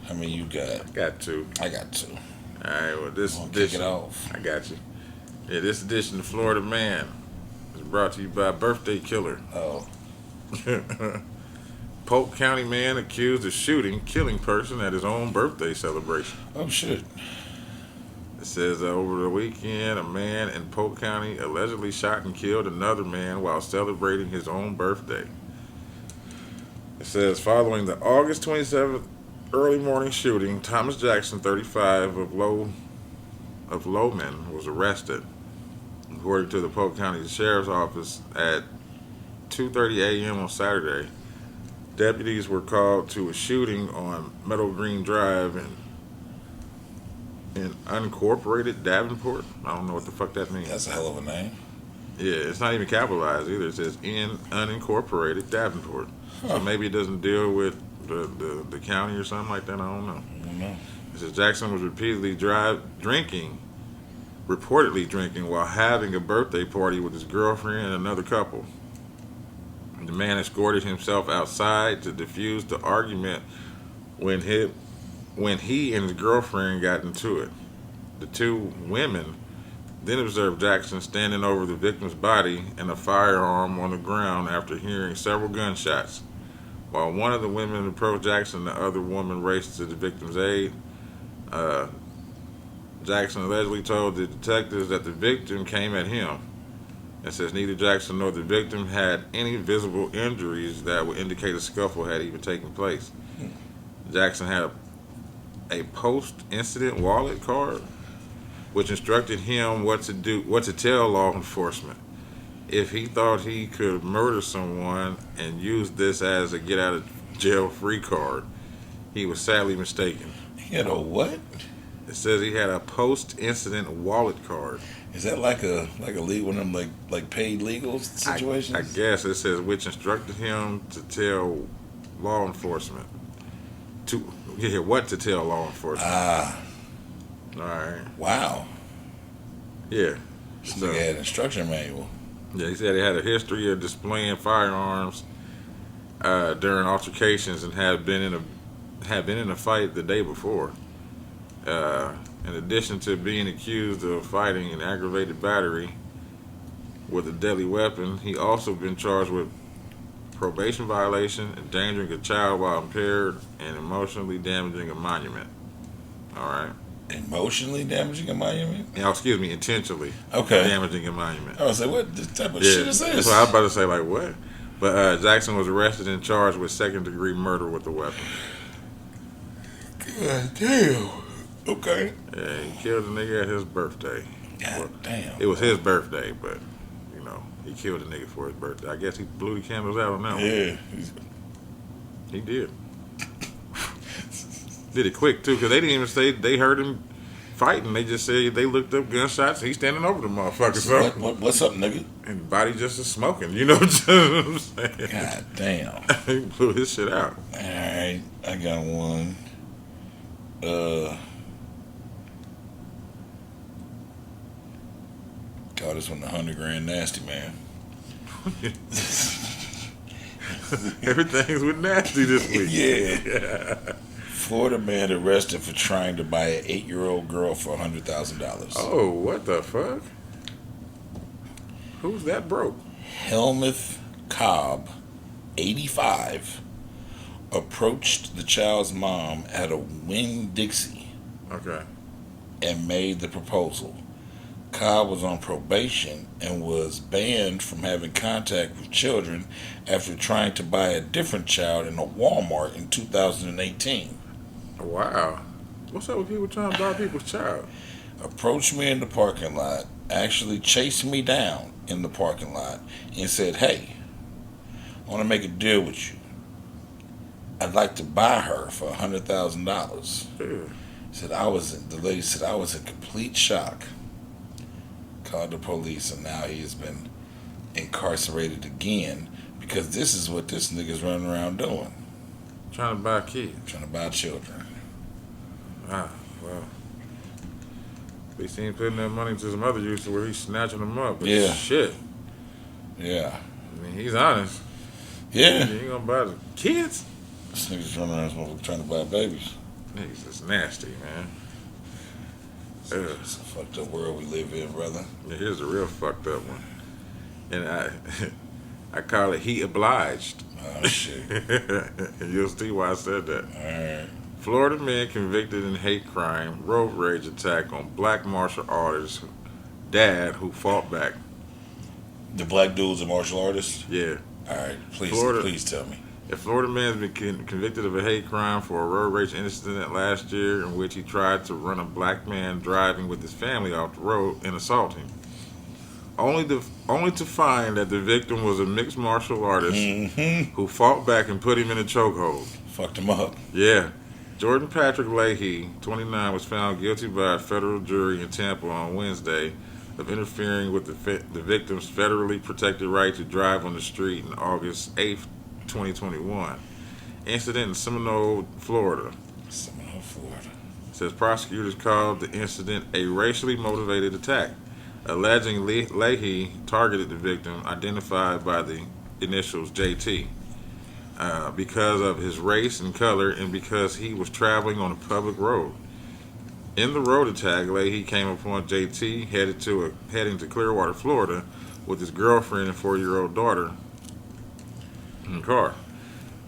How many you got? Got 2. I got 2. All right, well, this Kick edition, it off. I got you. Yeah, this edition of Florida Man is brought to you by Birthday Killer. Oh. Polk County man accused of killing person at his own birthday celebration. Oh, shit. It says over the weekend, a man in Polk County allegedly shot and killed another man while celebrating his own birthday. It says following the August 27th early morning shooting, Thomas Jackson, 35, of Lowman, was arrested. According to the Polk County Sheriff's Office, at 2:30 a.m. on Saturday, deputies were called to a shooting on Meadow Green Drive in unincorporated Davenport. I don't know what the fuck that means. That's a hell of a name. Yeah, it's not even capitalized either. It says in unincorporated Davenport. So maybe it doesn't deal with the county or something like that. I don't know. It says Jackson was reportedly drinking while having a birthday party with his girlfriend and another couple. The man escorted himself outside to defuse the argument when he and his girlfriend got into it. The 2 women then observed Jackson standing over the victim's body and a firearm on the ground after hearing several gunshots. While one of the women approached Jackson, the other woman raced to the victim's aid. Jackson allegedly told the detectives that the victim came at him. It says neither Jackson nor the victim had any visible injuries that would indicate a scuffle had even taken place. Jackson had a post-incident wallet card, which instructed him what to tell law enforcement if he thought he could murder someone and use this as a get-out-of-jail-free card. He was sadly mistaken. He had a what? It says he had a post-incident wallet card. Is that like a one of them like paid legal situations? I guess it says which instructed him to tell law enforcement what to tell law enforcement. Ah. All right. Wow. Yeah. So he had an instruction manual. Yeah, he said he had a history of displaying firearms during altercations and had been in a fight the day before. In addition to being accused of fighting an aggravated battery with a deadly weapon, he also been charged with probation violation, endangering a child while impaired, and emotionally damaging a monument. All right. Emotionally damaging a monument? Yeah, excuse me, intentionally Okay. damaging a monument. I was like, what type of shit is That's this? what I was about to say. Like what? But Jackson was arrested and charged with second-degree murder with a weapon. God damn. Okay. Yeah, he killed a nigga at his birthday. God damn. It was his birthday, but he killed a nigga for his birthday. I guess he blew the candles out on that one. Yeah. He did. Did it quick too, because they didn't even say they heard him fighting. They just said they looked up gunshots. He's standing over the motherfucker. So What's up, nigga? and the body just is smoking. You know what I'm saying? God damn. He blew his shit out. All right, I got one. Call this one the 100 grand nasty man. Everything's with nasty this week. Yeah. Florida man arrested for trying to buy an 8-year-old girl for $100,000. Oh, what the fuck? Who's that broke? Helmuth Cobb, 85, approached the child's mom at a Winn-Dixie Okay. and made the proposal. Cobb was on probation and was banned from having contact with children after trying to buy a different child in a Walmart in 2018. Wow. What's up with people trying to buy people's child? Approached me in the parking lot, actually chased me down in the parking lot and said, "Hey, I want to make a deal with you. I'd like to buy her for $100,000. Yeah. The lady said I was in complete shock. Called the police, and now he has been incarcerated again because this is what this nigga's running around doing. Trying to buy kids. Trying to buy children. Ah, well. At least he ain't putting that money to some other use where he's snatching them up. But Yeah. shit. Yeah. I mean, he's honest. Yeah. He ain't gonna buy the kids. This nigga's running around this motherfucker trying to buy babies. Niggas is nasty, man. Ugh. It's a fucked up world we live in, brother. Yeah, here's a real fucked up one. And I call it he obliged. Oh, shit. And you'll see why I said that. Alright. Florida man convicted in hate crime, road rage attack on black martial artist dad who fought back. The black dude's a martial artist? Yeah. Alright, please tell me. A Florida man has been convicted of a hate crime for a road rage incident last year in which he tried to run a black man driving with his family off the road and assault him. Only to find that the victim was a mixed martial artist who fought back and put him in a chokehold. Fucked him up. Yeah. Jordan Patrick Leahy, 29, was found guilty by a federal jury in Tampa on Wednesday of interfering with the victim's federally protected right to drive on the street on August 8th, 2021. Incident in Seminole, Florida. Seminole, Florida. Says prosecutors called the incident a racially motivated attack, alleging Leahy targeted the victim, identified by the initials JT, because of his race and color and because he was traveling on a public road. In the road attack, Leahy came upon JT heading to Clearwater, Florida, with his girlfriend and 4-year-old daughter in the car.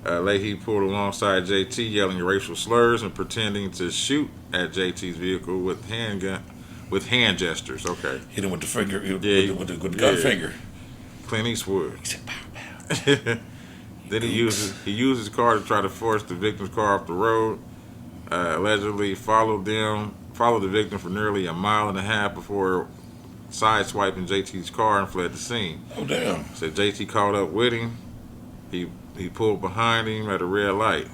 Leahy pulled alongside JT, yelling racial slurs and pretending to shoot at JT's vehicle with hand gestures. Okay. Hit him with the finger. Yeah, with the gun finger. Clint Eastwood. He said, pow, pow. Then he used his car to try to force the victim's car off the road. Allegedly followed the victim for nearly a mile and a half before sideswiping JT's car and fled the scene. Oh, damn. Said JT caught up with him. He pulled behind him at a red light.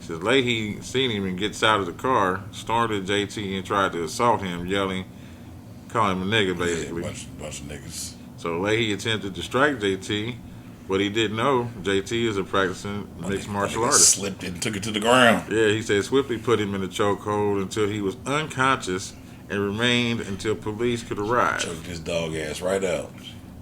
Says Leahy seen him and gets out of the car, stormed at JT and tried to assault him, yelling, calling him a nigga, basically. Yeah, bunch of niggas. So Leahy attempted to strike JT, but he didn't know JT is a practicing mixed martial artist. Slipped it and took it to the ground. Yeah, he said swiftly put him in a chokehold until he was unconscious and remained until police could arrive. Choked his dog ass right out.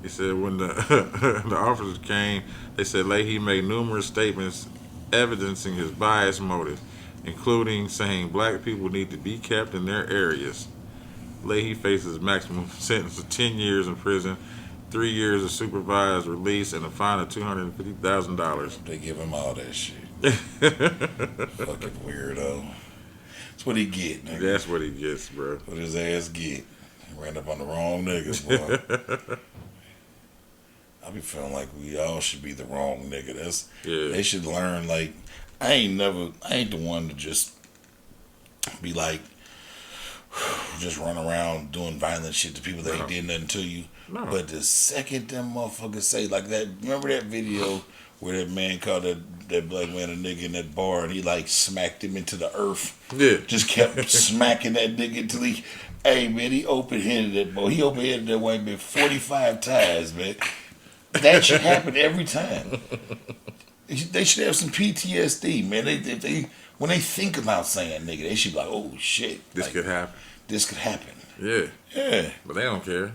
He said when the officers came, they said Leahy made numerous statements evidencing his biased motive, including saying black people need to be kept in their areas. Leahy faces maximum sentence of 10 years in prison, 3 years of supervised release, and a fine of $250,000. They give him all that shit. Fucking weirdo. That's what he get, nigga. That's what he gets, bro. What his ass get. He ran up on the wrong niggas, boy. I be feeling like we all should be the wrong nigga. They should learn, like, I ain't the one to just be like, just run around doing violent shit to people that ain't did nothing to you. No. But the second them motherfuckers say like that, remember that video where that man called that black man a nigga in that bar and he like smacked him into the earth? Yeah. Just kept smacking that nigga until hey man, he open-handed that boy. He open-handed that white man 45 times, man. That should happen every time. They should have some PTSD, man. When they think about saying nigga, they should be like, oh shit. This like, could happen. This could happen. Yeah. Yeah. But they don't care.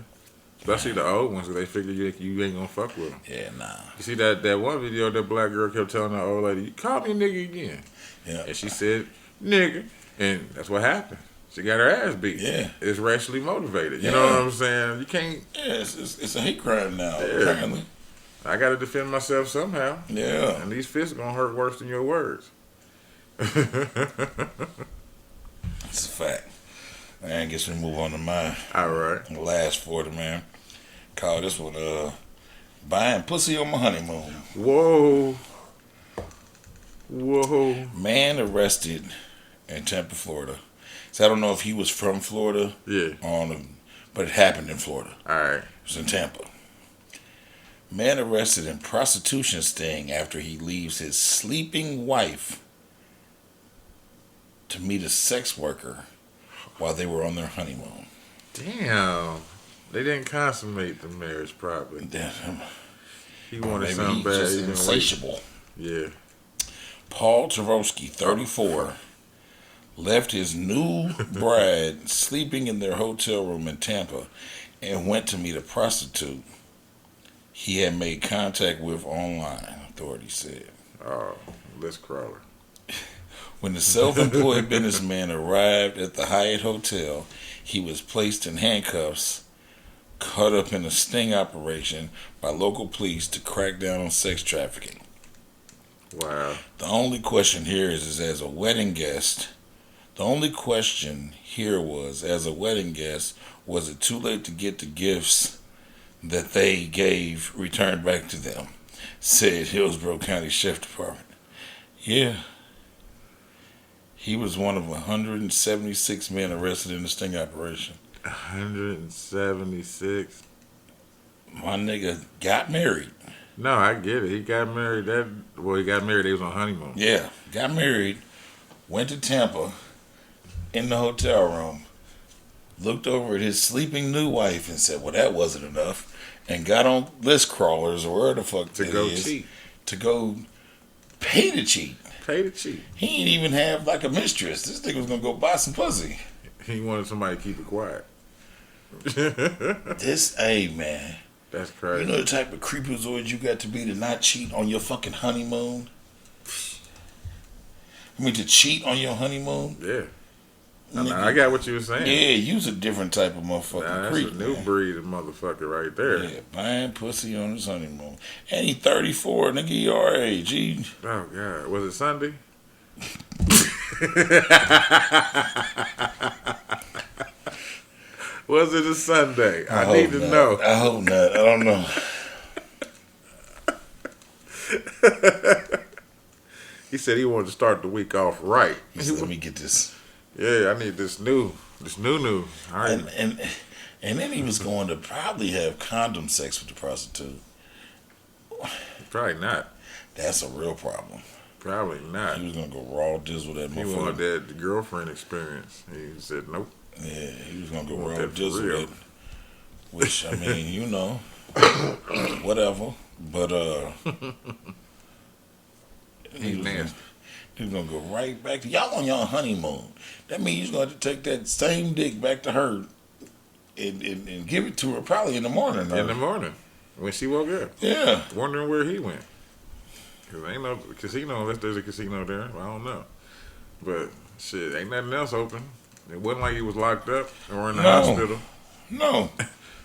Especially the old ones, because they figure you ain't gonna fuck with them. Yeah, nah. You see that one video that black girl kept telling that old lady, you call me nigga again. Yeah. And she said, nigga. And that's what happened. She got her ass beat. Yeah. It's racially motivated. You know what I'm saying? You can't. Yeah, it's a hate crime now, Yeah. apparently. I got to defend myself somehow. Yeah. And these fists are going to hurt worse than your words. It's a fact. Man, I guess we move on to mine. All right. The last 40, man. Call this one, buying pussy on my honeymoon. Whoa. Whoa. Man arrested in Tampa, Florida. So I don't know if he was from Florida. Yeah. But it happened in Florida. All right. It was in Tampa. Man arrested in prostitution sting after he leaves his sleeping wife to meet a sex worker while they were on their honeymoon. Damn. They didn't consummate the marriage probably. He wanted something bad. Just insatiable. Yeah. Paul Tversky, 34, left his new bride sleeping in their hotel room in Tampa and went to meet a prostitute he had made contact with online, authorities said. Oh, list crawler. When the self-employed businessman arrived at the Hyatt Hotel, he was placed in handcuffs, caught up in a sting operation by local police to crack down on sex trafficking. Wow. The only question here is as a wedding guest, was, was it too late to get the gifts that they gave returned back to them? Said Hillsborough County Sheriff Department. Yeah. He was one of 176 men arrested in the sting operation. 176? My nigga got married. No, I get it. He got married. He got married. They was on honeymoon. Yeah, got married, went to Tampa, in the hotel room, looked over at his sleeping new wife and said, well, that wasn't enough, and got on list crawlers or where the fuck to go cheat. To go pay to cheat. Pay to cheat. He didn't even have like a mistress. This nigga was gonna go buy some pussy. He wanted somebody to keep it quiet. Hey man. That's crazy. You know the type of creepazoid you got to be to not cheat on your fucking honeymoon? I mean, to cheat on your honeymoon? Yeah. I got what you were saying. Yeah, you's a different type of motherfucking creep. That's a new breed of motherfucker right there. Yeah, buying pussy on his honeymoon. And he 34, nigga, he our age. Oh, God. Was it Sunday? Was it a Sunday? I need to know. I hope not. I don't know. He said he wanted to start the week off right. He said, let me get this. Yeah, I need this new. All right. And then he was going to probably have condom sex with the prostitute. Probably not. That's a real problem. Probably not. He was going to go raw dizzle that motherfucker. He wanted that girlfriend experience. He said nope. Yeah, he was going to go raw that dizzle that. Which, I mean, you know, whatever. But, he's nasty. He was going to go right back to y'all on your honeymoon. That means he's going to take that same dick back to her and give it to her probably in the morning. In the morning. When she woke up. Yeah. Wondering where he went. Because ain't no casino unless there's a casino there. I don't know. But, shit, ain't nothing else open. It wasn't like he was locked up or in the hospital. No.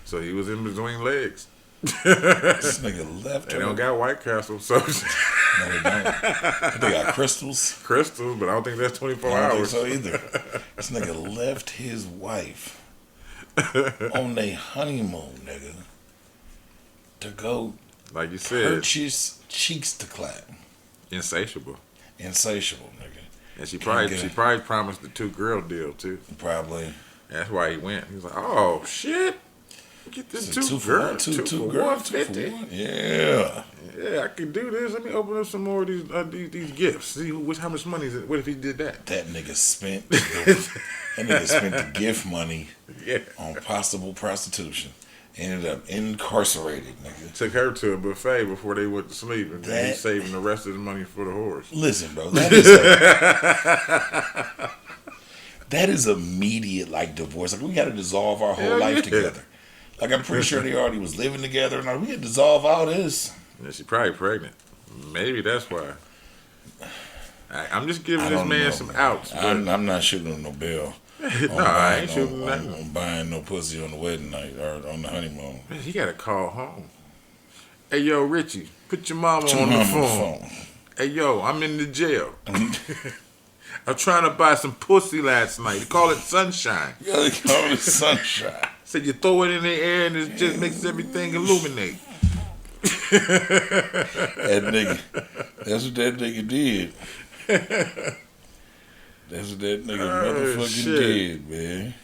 So he was in between legs. This nigga left her. They don't got White Castle, so No, they don't. They got crystals. Crystals, but I don't think that's 24 I don't hours. think so either. This nigga left his wife on their honeymoon, nigga, to go Like you said, purchase cheeks to clap. insatiable. Insatiable, nigga. And she probably promised the 2-girl deal too. Probably. That's why he went. He was like, "Oh shit, get this two girl, two for 150. Yeah. Yeah, I can do this. Let me open up some more of these gifts. See how much money is it? What if he did that? That nigga spent the gift money on possible prostitution. Ended up incarcerated, nigga. Took her to a buffet before they went to sleep, and then he's saving the rest of the money for the horse. Listen, bro, that is immediate like divorce. Like we got to dissolve our whole life together. Like I'm pretty sure they already was living together, and we had to dissolve all this. Yeah, she's probably pregnant. Maybe that's why. I'm just giving this man some outs. I'm not shooting him no bill. No, I ain't shooting nothing. I'm buying no pussy on the wedding night or on the honeymoon. Man, he gotta call home. Hey, yo, Richie, put your mama on the phone. Hey, yo, I'm in the jail. I'm trying to buy some pussy last night. They call it sunshine. Yeah, they call it sunshine. So you throw it in the air and it just makes everything illuminate. That nigga, that's what that nigga did. That's what that nigga motherfucking did, man.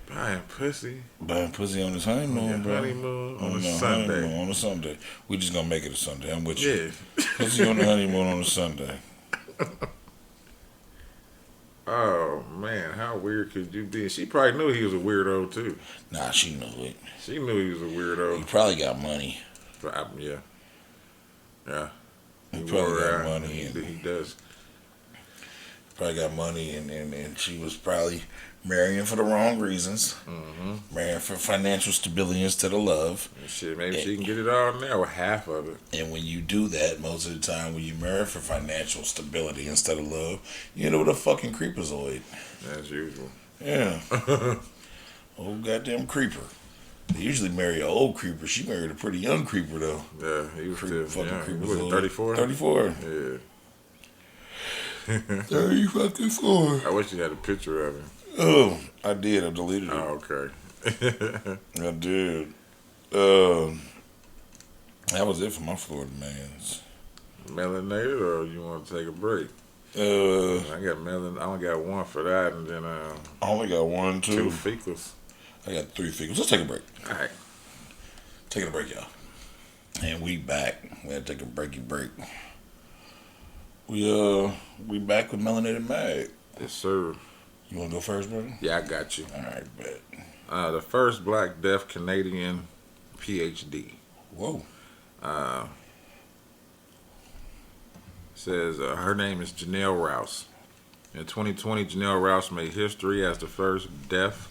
Buying pussy. Buying pussy on his honeymoon, bro. Honeymoon on a Sunday. Honeymoon on a Sunday. We just gonna make it a Sunday. I'm with you. Yeah. Pussy on the honeymoon on a Sunday. Oh man, how weird could you be? She probably knew he was a weirdo too. Nah, she knew it. She knew he was a weirdo. He probably got money. Yeah. Yeah. He probably got money. He does. Probably got money, and she was probably marrying for the wrong reasons. Mm-hmm. Marrying for financial stability instead of love. Shit, maybe she can get it all now or half of it. And when you do that, most of the time, when you marry for financial stability instead of love, you end up with a fucking creepazoid. As usual. Yeah. Old goddamn creeper. They usually marry an old creeper. She married a pretty young creeper, though. Yeah, he was still fucking young. Was it 34? 34. Yeah. 30 fucking 4. I wish you had a picture of him. Oh, I did. I deleted it. Oh, okay. I did. That was it for my Florida mans. Melanated, or you want to take a break? I only got one for that, and then I only got 1, 2. 2 fecals. I got 3 fecals. Let's take a break. All right. Taking a break, y'all. And we back. We had to take a break. We back with Melanated Mag. Yes, sir. You want to go first, brother? Yeah, I got you. All right, bet. The first black deaf Canadian PhD. Whoa. Says her name is Janelle Rouse. In 2020, Janelle Rouse made history as the first deaf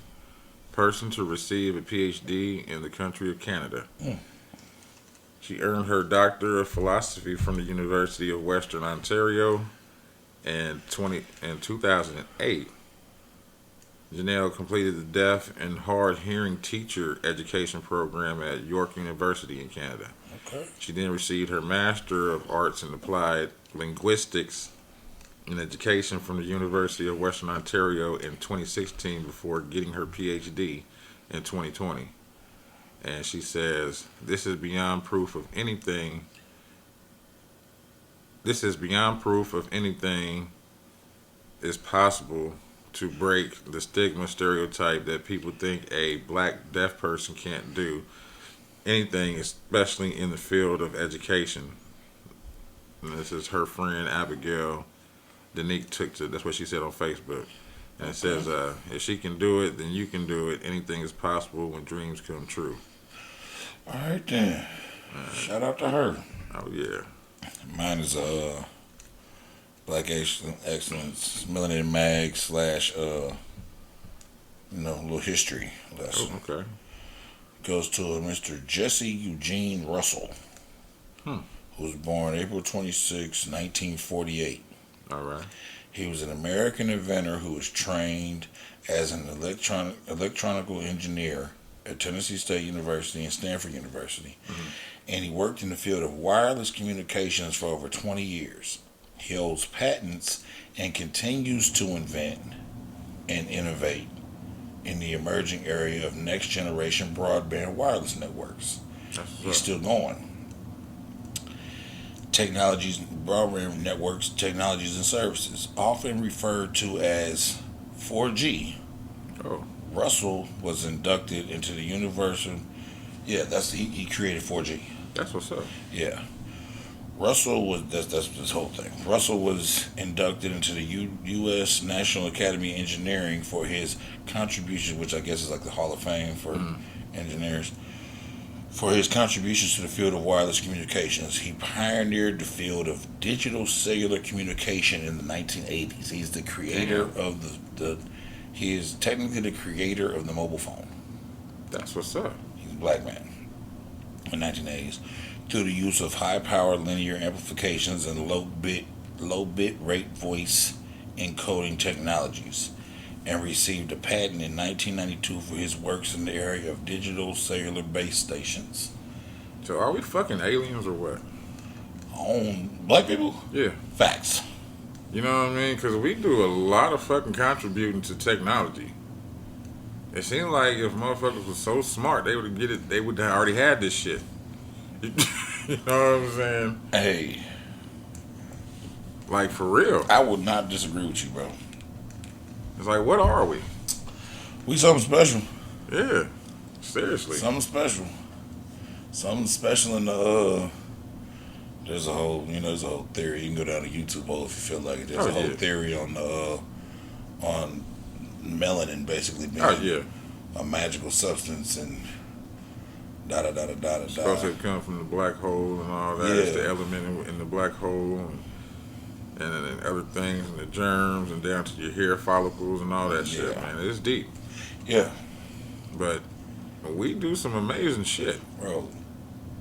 person to receive a PhD in the country of Canada. She earned her Doctor of Philosophy from the University of Western Ontario in 2008. Janelle completed the deaf and hard-hearing teacher education program at York University in Canada. Okay. She then received her Master of Arts in Applied Linguistics in Education from the University of Western Ontario in 2016 before getting her PhD in 2020. And she says, this is beyond proof of anything is possible to break the stigma stereotype that people think a black deaf person can't do anything, especially in the field of education. And this is her friend Abigail Danique that's what she said on Facebook. And it says, if she can do it, then you can do it. Anything is possible when dreams come true. All right, then. Shout out to her. Oh, yeah. Mine is Black Excellence, Melanated Mag / little history lesson. Oh, okay. Goes to Mr. Jesse Eugene Russell, who was born April 26, 1948. All right. He was an American inventor who was trained as an electronical engineer at Tennessee State University and Stanford University. and he worked in the field of wireless communications for over 20 years. He holds patents and continues to invent and innovate in the emerging area of next generation broadband wireless networks. He's still going. Technologies, broadband networks, technologies, and services, often referred to as 4G. Oh. Russell was inducted into the Universal. Yeah, he created 4G. That's what's up. Yeah. Russell was that's this whole thing. Russell was inducted into the U.S. National Academy of Engineering for his contribution, which I guess is like the Hall of Fame for engineers, for his contributions to the field of wireless communications. He pioneered the field of digital cellular communication in the 1980s. He's the creator of he is technically the creator of the mobile phone. That's what's up. He's a black man in the 1980s. Through the use of high-power linear amplifications and low bit rate voice encoding technologies, and received a patent in 1992 for his works in the area of digital cellular base stations. So are we fucking aliens or what? On black people? Yeah. Facts. You know what I mean? Because we do a lot of fucking contributing to technology. It seemed like if motherfuckers were so smart, they would get it. They would have already had this shit. You know what I'm saying? Hey. Like, for real. I would not disagree with you, bro. It's like, what are we? We something special. Yeah. Seriously. Something special. Something special in the, there's a whole theory. You can go down to YouTube hole if you feel like it. There's a whole theory on on melanin basically being a magical substance and It's supposed to come from the black hole and all that. Yeah. It's the element in the black hole and other things and the germs and down to your hair follicles and all that shit, man. It's deep. Yeah. But we do some amazing shit. Bro.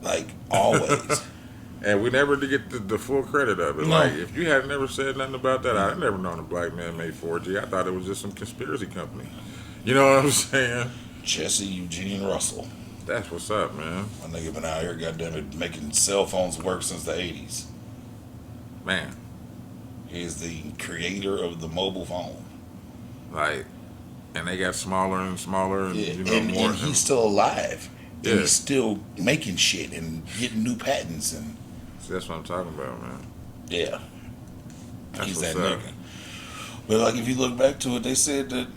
Like, always. And we never did get the full credit of it. No. Like, if you had never said nothing about that, I'd never known a black man made 4G. I thought it was just some conspiracy company. You know what I'm saying? Jesse Eugene Russell. That's what's up, man. My nigga been out here, goddammit, making cell phones work since the 80s. Man. He's the creator of the mobile phone. Like, and they got smaller and smaller. And, yeah. you know, more. And he's still alive. Yeah. And he's still making shit and getting new patents. And see, that's what I'm talking about, man. Yeah. That's he's what's that up. nigga. But, like, if you look back to it, they said that,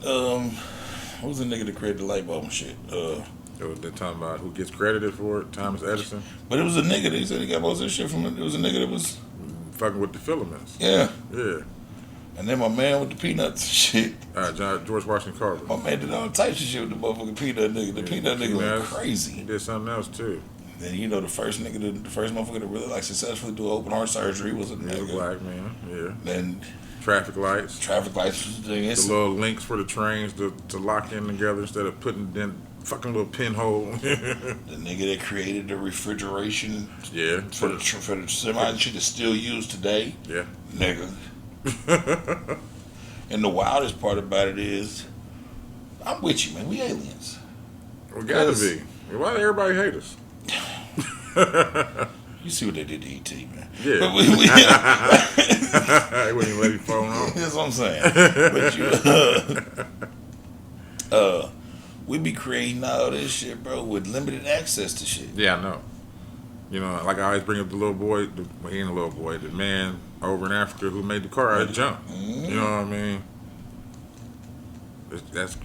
what was the nigga that created the light bulb and shit? They're talking about who gets credited for it, Thomas Edison. But it was a nigga that he said he got most of this shit from. It was a nigga that was fucking with the filaments. Yeah. Yeah. And then my man with the peanuts shit. George Washington Carver. My man did all types of shit with the motherfucking peanut nigga. The peanut nigga went crazy. He did something else too. Then the first motherfucker that really like successfully do open heart surgery was a nigga. He was a black man. Yeah. Then traffic lights. Traffic lights was the thing. The little links for the trains to lock in together instead of putting in fucking little pinhole. The nigga that created the refrigeration. Yeah. For the semi shit that's still used today. Yeah. Nigga. And the wildest part about it is, I'm with you, man. We aliens. We gotta be. Why do everybody hate us? You see what they did to E.T., man. Yeah. They wouldn't even let him phone on. That's what I'm saying. But we be creating all this shit, bro, with limited access to shit. Yeah, I know. You know, like I always bring up the little boy, he ain't a little boy, the man over in Africa who made the car out of jump. Mm-hmm. You know what I mean?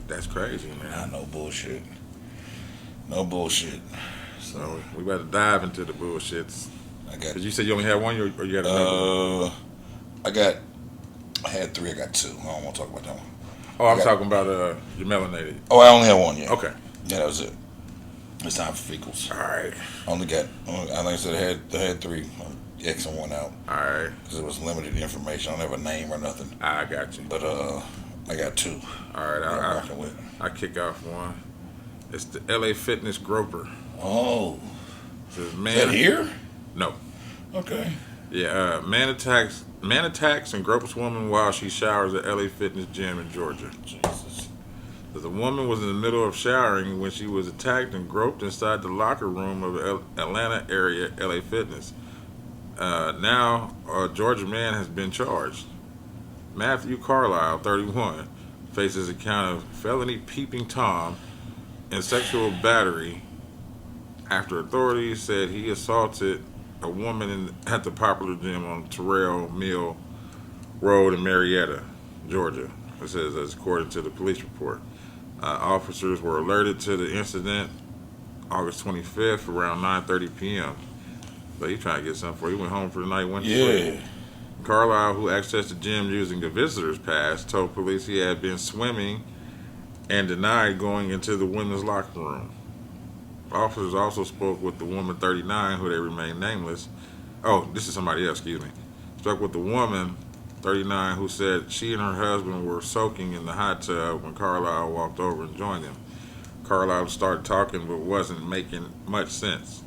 That's crazy, man. Nah, no bullshit. No bullshit. So we better dive into the bullshits. Because you said you only had one, or you had another? I had three. I got two. I don't want to talk about that one. Oh, I'm talking about your melanated. Oh, I only had one. Yeah. Okay. Yeah, that was it. It's time for fecals. All right. Like I said, I had three. X and one out. All right. Because it was limited information. I don't have a name or nothing. I got you. But I got two. All right. I kick off one. It's the LA Fitness Groper. Oh. Is that here? No. Okay. Yeah. Man attacks and gropes woman while she showers at LA Fitness gym in Georgia. Jesus. The woman was in the middle of showering when she was attacked and groped inside the locker room of Atlanta area LA Fitness. Now, a Georgia man has been charged. Matthew Carlisle, 31, faces a count of felony peeping Tom and sexual battery after authorities said he assaulted a woman at the popular gym on Terrell Mill Road in Marietta, Georgia. It says, as according to the police report. Officers were alerted to the incident August 25th around 9:30 p.m. But he trying to get something for you. He went home for the night, went to sleep. Carlisle, who accessed the gym using a visitor's pass, told police he had been swimming and denied going into the women's locker room. Officers also spoke with the woman 39, who they remained nameless. Oh, this is somebody else, excuse me. Spoke with the woman 39, who said she and her husband were soaking in the hot tub when Carlisle walked over and joined them. Carlisle started talking but wasn't making much sense.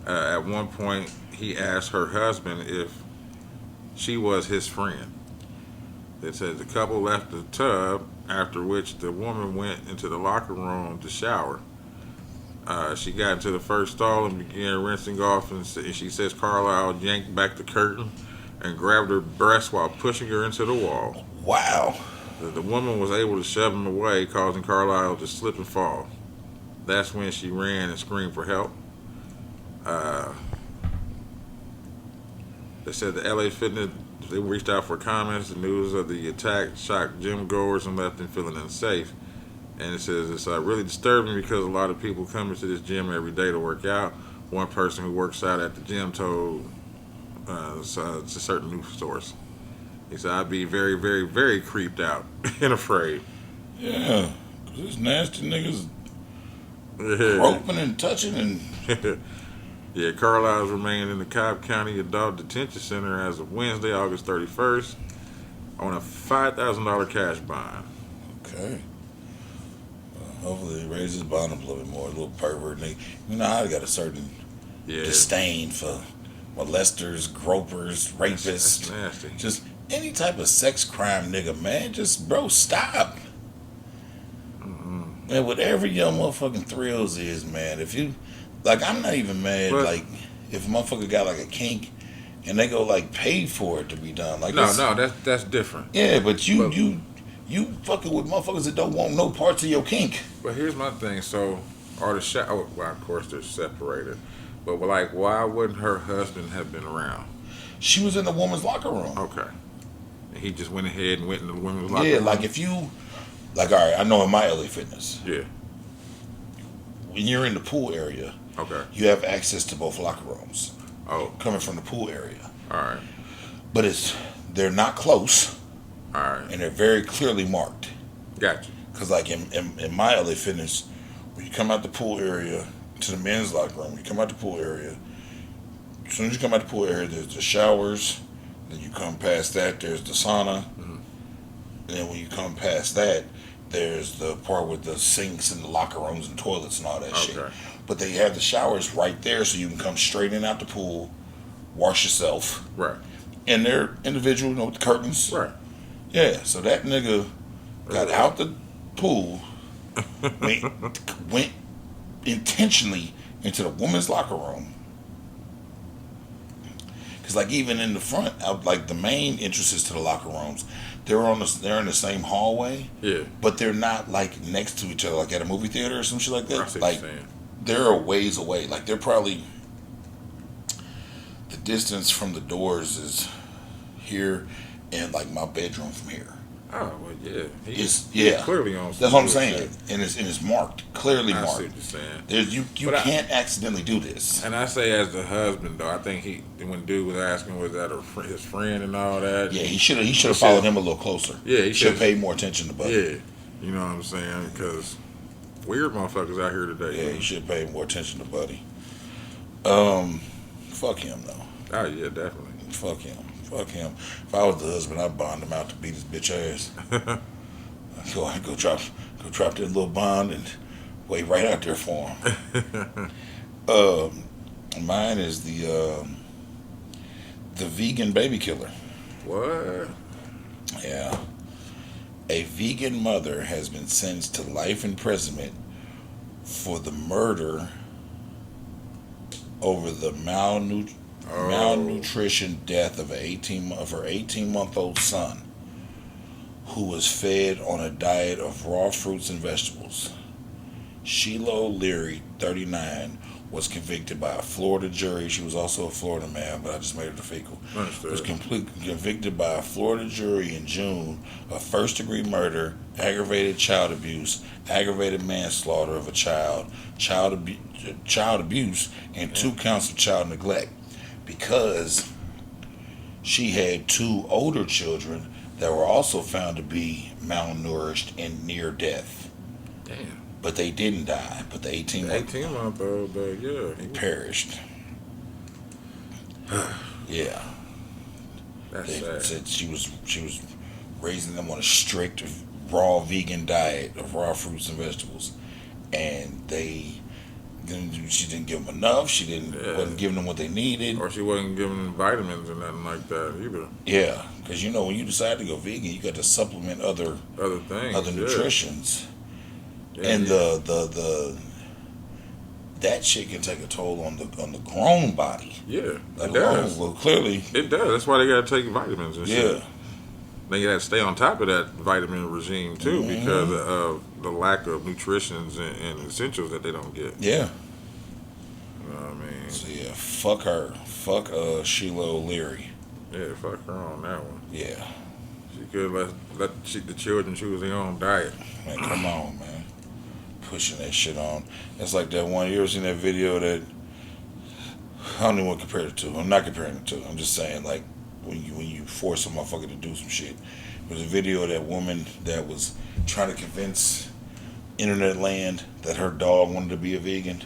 At one point, he asked her husband if she was his friend. It says the couple left the tub, after which the woman went into the locker room to shower. She got into the first stall and began rinsing off, and she says Carlisle yanked back the curtain and grabbed her breast while pushing her into the wall. Wow. The woman was able to shove him away, causing Carlisle to slip and fall. That's when she ran and screamed for help. They said the LA Fitness, they reached out for comments. The news of the attack shocked gym goers and left them feeling unsafe. And it says it's really disturbing because a lot of people come into this gym every day to work out. One person who works out at the gym told it's a certain news source. He said, I'd be very, very, very creeped out and afraid. Yeah, because this nasty niggas groping and touching and... Yeah, Carlisle's remained in the Cobb County Adult Detention Center as of Wednesday, August 31st, on a $5,000 cash bond. Okay. Hopefully he raises his bond up a little bit more. A little pervert. You know how he got a certain disdain for molesters, gropers, rapists. That's nasty. Just any type of sex crime nigga, man. Just, bro, stop. Mm-hmm. Man, whatever your motherfucking thrills is, man. If you, like, I'm not even mad, like, if a motherfucker got, like, a kink and they go, like, pay for it to be done. Like, no, that's different. Yeah, but you fucking with motherfuckers that don't want no parts of your kink. But here's my thing. So, are the well, of course, they're separated. But, like, why wouldn't her husband have been around? She was in the woman's locker room. Okay. And he just went ahead and went in the women's locker room? Yeah, like, if you... Like, all right, I know in my LA Fitness. Yeah. When you're in the pool area... Okay. You have access to both locker rooms. Oh. Coming from the pool area. All right. But they're not close. All right. And they're very clearly marked. Gotcha. Because, like, in my LA Fitness, when you come out the pool area to the men's locker room, you come out the pool area, as soon as you come out the pool area, there's the showers. Then you come past that, there's the sauna. Mm-hmm. And then when you come past that, there's the part with the sinks and the locker rooms and toilets and all that shit. But they have the showers right there so you can come straight in out the pool, wash yourself. Right. And they're individual, with the curtains. Right. Yeah, so that nigga got out the pool, went intentionally into the women's locker room. Because, like, even in the front, like, the main entrances to the locker rooms, they're in the same hallway. Yeah. But they're not, like, next to each other, like at a movie theater or some shit like that. I see like, what you're saying. they're a ways away. Like, they're probably... The distance from the doors is here and, like, my bedroom from here. Oh, well, yeah. He's clearly on. That's what I'm saying. And it's marked. Clearly marked. I see what you're saying. You can't accidentally do this. And I say, as the husband, though, I think when dude was asking, was that his friend and all that? Yeah, he should have followed him a little closer. Yeah, he should have paid more attention to Buddy. Yeah, you know what I'm saying? Because weird motherfuckers out here today. Yeah, he should have paid more attention to Buddy. Fuck him, though. Oh, yeah, definitely. Fuck him. If I was the husband, I'd bond him out to beat his bitch ass. Go drop that little bond and wait right out there for him. Mine is the vegan baby killer. What? Yeah. A vegan mother has been sentenced to life imprisonment for the murder over the malnutrition death of her 18-month-old son, who was fed on a diet of raw fruits and vegetables. Sheila O'Leary, 39, was convicted by a Florida jury. She was also a Florida man, but I just made her the fecal. Was convicted by a Florida jury in June of first-degree murder, aggravated child abuse, aggravated manslaughter of a child abuse, and 2 counts of child neglect, because she had 2 older children that were also found to be malnourished and near death. Damn. But they didn't die. But the 18-month-old, yeah. They perished. Yeah. That's They sad. said she was raising them on a strict raw vegan diet of raw fruits and vegetables. And she didn't give them enough. She wasn't giving them what they needed. Or she wasn't giving them vitamins or nothing like that either. Yeah, because when you decide to go vegan, you got to supplement other things, other nutritions. Yeah, And that shit can take a toll on the grown body. Yeah, it does. Well, clearly it does. That's why they gotta take vitamins and shit. Yeah. They gotta stay on top of that vitamin regime too, because of the lack of nutritions and essentials that they don't get. Yeah. You know what I mean? So yeah, fuck her. Fuck Sheila O'Leary. Yeah, fuck her on that one. Yeah. She could let the children choose their own diet. Man, come on, man. Pushing that shit on. It's like that one. You ever seen that video that I don't even want to compare it to? I'm not comparing it to. I'm just saying, like, when you force a motherfucker to do some shit. It was a video of that woman that was trying to convince internet land that her dog wanted to be a vegan.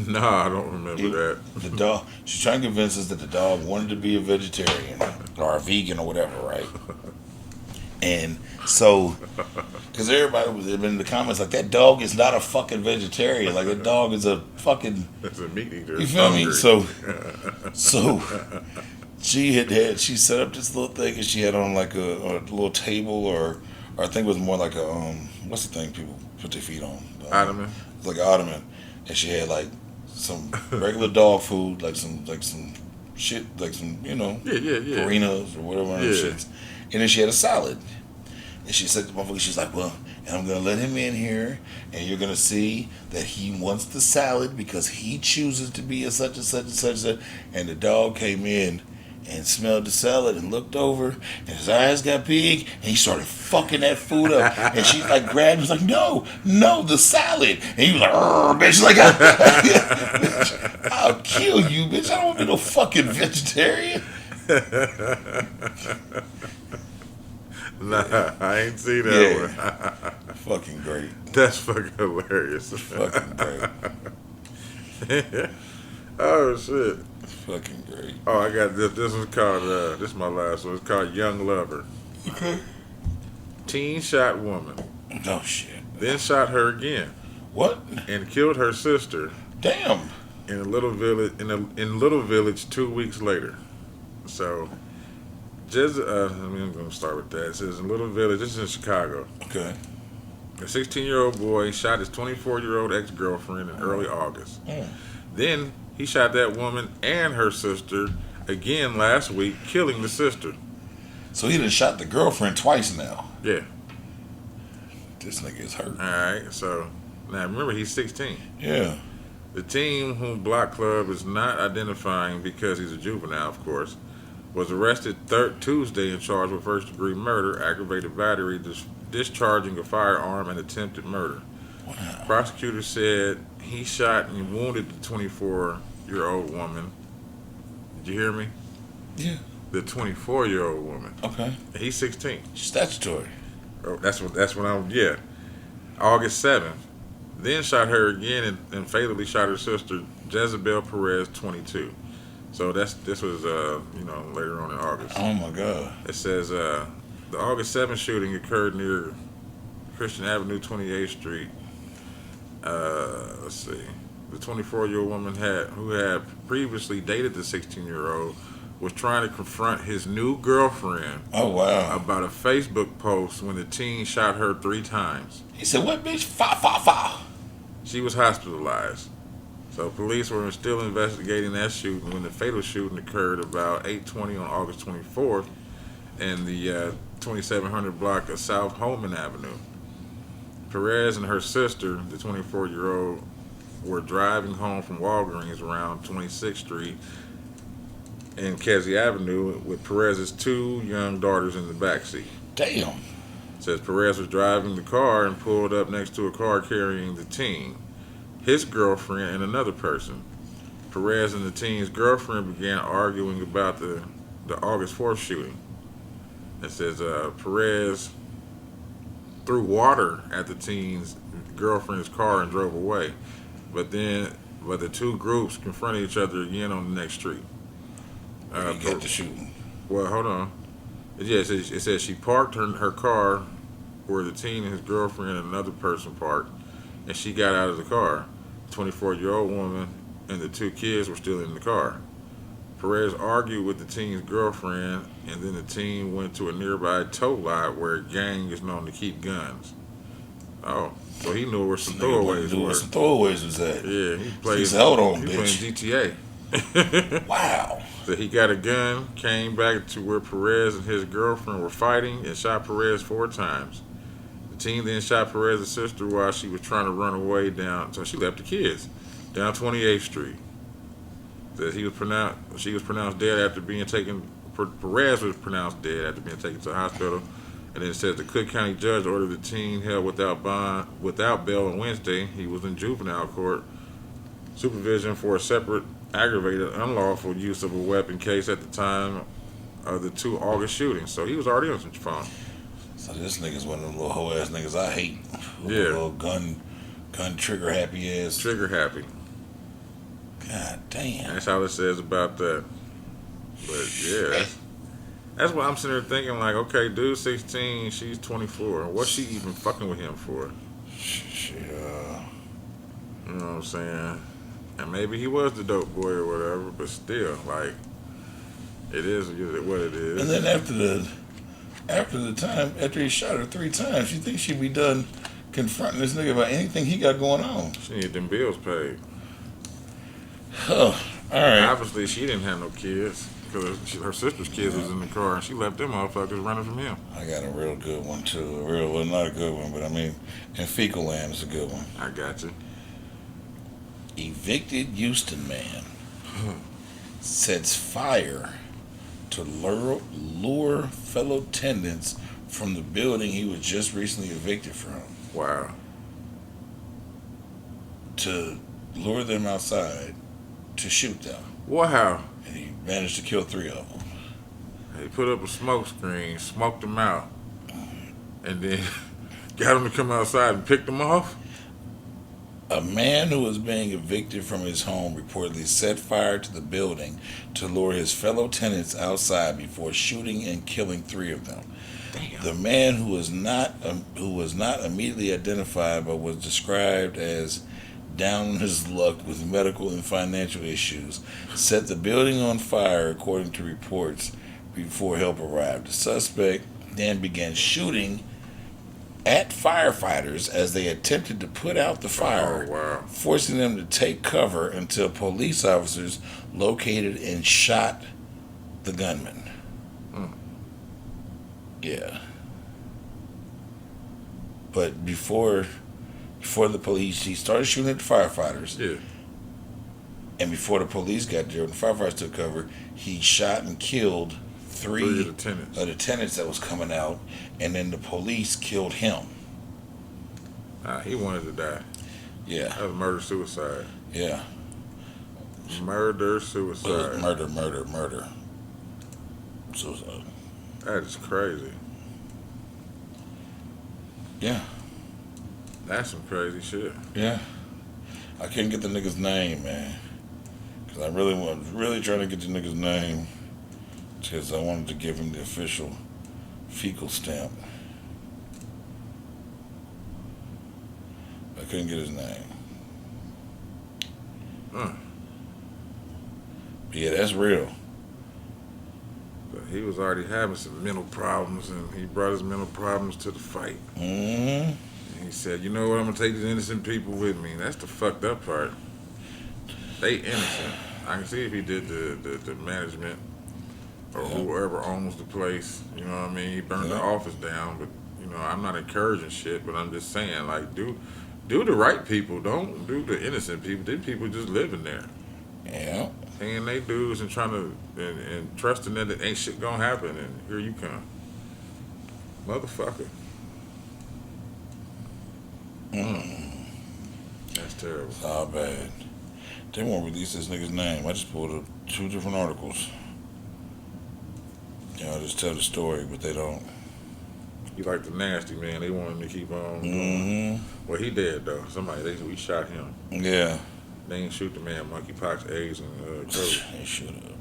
Nah, I don't remember that. The dog. She's trying to convince us that the dog wanted to be a vegetarian or a vegan or whatever, right? And so, because everybody was in the comments like, that dog is not a fucking vegetarian. Like, that dog is a fucking... It's a meat eater. You feel me? So she set up this little thing, and she had on like a little table, or I think it was more like a what's the thing people put their feet on? Ottoman. Like an ottoman, and she had like some regular dog food, like some shit, like some Purinas or whatever shits, and then she had a salad. And she said to the motherfucker, she's like, well, and I'm going to let him in here, and you're going to see that he wants the salad because he chooses to be a such and such and such. And the dog came in and smelled the salad and looked over, and his eyes got big, and he started fucking that food up. And she like grabbed him, was like, no, the salad. And he was like, bitch. She's like, I'll kill you, bitch. I don't want to be no fucking vegetarian. Nah, I ain't seen that one. Fucking great. That's fucking hilarious. Fucking great. Oh, shit. Fucking great. Oh, I got this. This one's called, this is my last one. It's called Young Lover. Okay. Teen shot woman. No shit. Then shot her again. What? And killed her sister. Damn. In a little village. In Little Village 2 weeks later. So... I'm going to start with that. It says in Little Village, this is in Chicago. Okay. A 16-year-old boy shot his 24-year-old ex-girlfriend in early August. Then he shot that woman and her sister again last week, killing the sister. So he done shot the girlfriend twice now. Yeah. This nigga is hurt. Alright, so now remember he's 16. Yeah. The teen, whom Block Club is not identifying because he's a juvenile, of course, was arrested Tuesday and charged with first-degree murder, aggravated battery, discharging a firearm, and attempted murder. Wow. Prosecutors said he shot and wounded the 24-year-old woman. Did you hear me? Yeah. The 24-year-old woman. Okay. He's 16. Statutory. Oh, that's when August 7th. Then shot her again and fatally shot her sister, Jezebel Perez, 22. So this was later on in August. Oh my God. It says the August 7th shooting occurred near Christian Avenue, 28th Street. Let's see. The 24-year-old woman who had previously dated the 16-year-old was trying to confront his new girlfriend. Oh, wow. About a Facebook post when the teen shot her 3 times. He said, "What, bitch? Fa, fa, fa." She was hospitalized. So police were still investigating that shooting when the fatal shooting occurred about 8:20 on August 24th in the 2700 block of South Holman Avenue. Perez and her sister, the 24-year-old, were driving home from Walgreens around 26th Street and Kesey Avenue with Perez's 2 young daughters in the backseat. Damn. It says Perez was driving the car and pulled up next to a car carrying the teen, his girlfriend, and another person. Perez and the teen's girlfriend began arguing about the August 4th shooting. It says Perez threw water at the teen's girlfriend's car and drove away. But the 2 groups confronted each other again on the next street. He got the shooting. Well, hold on. It says she parked her car where the teen and his girlfriend and another person parked, and she got out of the car. The 24-year-old woman and the 2 kids were still in the car. Perez argued with the teen's girlfriend, and then the teen went to a nearby tow lot where a gang is known to keep guns. Oh, so he knew where some throwaways were. Where some throwaways was at. Yeah, he plays. Hold on, he bitch. playing GTA. Wow. So he got a gun, came back to where Perez and his girlfriend were fighting, and shot Perez 4 times. The teen then shot Perez's sister while she was trying to run away down. So she left the kids down 28th Street. Says she was pronounced dead after being taken. Perez was pronounced dead after being taken to the hospital. And then it says the Cook County judge ordered the teen held without bail on Wednesday. He was in juvenile court supervision for a separate aggravated unlawful use of a weapon case at the time of the 2 August shootings. So he was already on some phone. So this nigga's one of them little hoe ass niggas I hate. Yeah. Little gun trigger happy ass. Trigger happy. God damn. That's all it says about that. But yeah, that's what I'm sitting there thinking. Like, okay, dude, 16, she's 24. What's she even fucking with him for? Shit. You know what I'm saying? And maybe he was the dope boy or whatever, but still, like, it is what it is. And then after he shot her 3 times, you think she'd be done confronting this nigga about anything he got going on? She needed them bills paid. Oh, all right. Obviously, she didn't have no kids because her sister's kids was in the car, and she left them motherfuckers running from him. I got a real good one too. Well, not a good one, but I mean, in fecal land, it's a good one. I got you. Evicted Houston man sets fire to lure fellow tenants from the building he was just recently evicted from. Wow. To lure them outside to shoot them. Wow. And he managed to kill 3 of them. He put up a smoke screen, smoked them out, and then got them to come outside and pick them off. A man who was being evicted from his home reportedly set fire to the building to lure his fellow tenants outside before shooting and killing 3 of them. Damn. The man who was not immediately identified but was described as down on his luck with medical and financial issues set the building on fire, according to reports, before help arrived. The suspect then began shooting at firefighters as they attempted to put out the fire, forcing them to take cover until police officers located and shot the gunman. Yeah. But before the police, he started shooting at the firefighters. Yeah. And before the police got there, when the firefighters took cover, he shot and killed 3 of the tenants that was coming out, and then the police killed him. He wanted to die. Yeah. That was murder-suicide. Yeah. Murder-suicide. Murder. Suicide. That is crazy. Yeah. That's some crazy shit. Yeah. I couldn't get the nigga's name, man. Because I was really trying to get the nigga's name. Because I wanted to give him the official fecal stamp. I couldn't get his name. But yeah, that's real. he was already having some mental problems, and he brought his mental problems to the fight. Mm-hmm. And he said, "You know what? I'm gonna take these innocent people with me." And that's the fucked up part. They innocent. I can see if he did the management or whoever owns the place. You know what I mean? He burned the office down, but you know, I'm not encouraging shit, but I'm just saying, like, do the right people. Don't do the innocent people. These people just living there. Yeah. Paying they dues and trying to and trusting that it ain't shit gonna happen, and here you come, motherfucker. That's terrible. It's all bad. They won't release this nigga's name. I just pulled up 2 different articles. I'll just tell the story, but they don't. You like the nasty man? They want him to keep on. Mm-hmm. Well, he dead though. We shot him. Yeah. They ain't shoot the man. Monkeypox, AIDS, and COVID. They should have.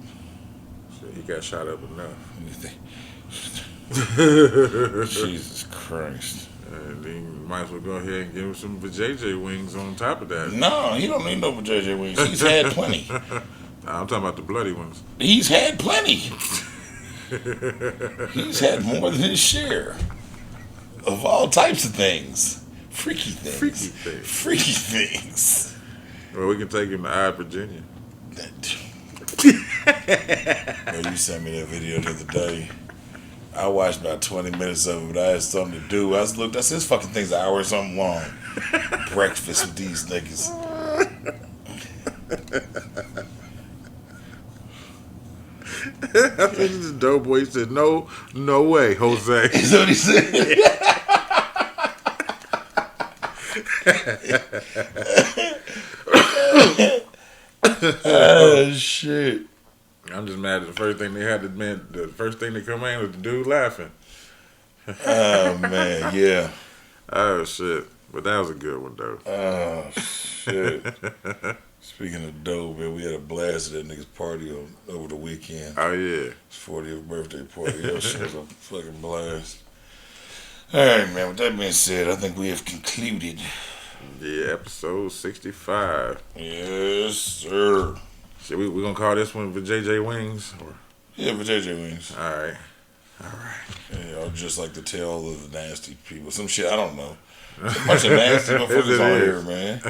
So he got shot up enough. Jesus Christ. And then you might as well go ahead and give him some JJ wings on top of that. No, he don't need no JJ wings. He's had plenty. I'm talking about the bloody ones. He's had plenty. He's had more than his share of all types of things. Freaky things. Well, we can take him to Virginia. Well, you sent me that video the other day. I watched about 20 minutes of it, but I had something to do. I said, this fucking thing's an hour or something long. Breakfast with these niggas. I think this dope boy said, no way, Jose. That's what he said. Oh, shit. I'm just mad at the first thing the first thing that come in was the dude laughing. Oh, man, yeah. Oh, shit. But that was a good one, though. Oh, shit. Speaking of dope, man, we had a blast at that nigga's party over the weekend. Oh, yeah. His 40th birthday party. That shit was a fucking blast. All right, man, with that being said, I think we have concluded. Yeah, episode 65. Yes, sir. So we gonna call this one for JJ Wings? Or? Yeah, for JJ Wings. All right. Yeah, or just like the tale of the nasty people. Some shit, I don't know. There's a bunch of nasty motherfuckers on here, man.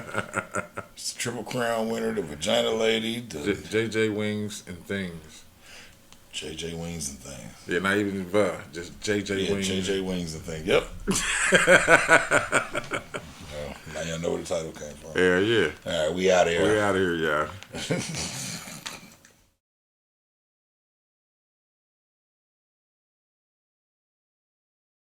It's the Triple Crown winner, the Vagina Lady, the JJ Wings and Things. JJ Wings and Things. Yeah, not even just JJ Wings. JJ Wings and Things. Yep. Now y'all know where the title came from. Yeah. All right, we out of here. We out of here, y'all.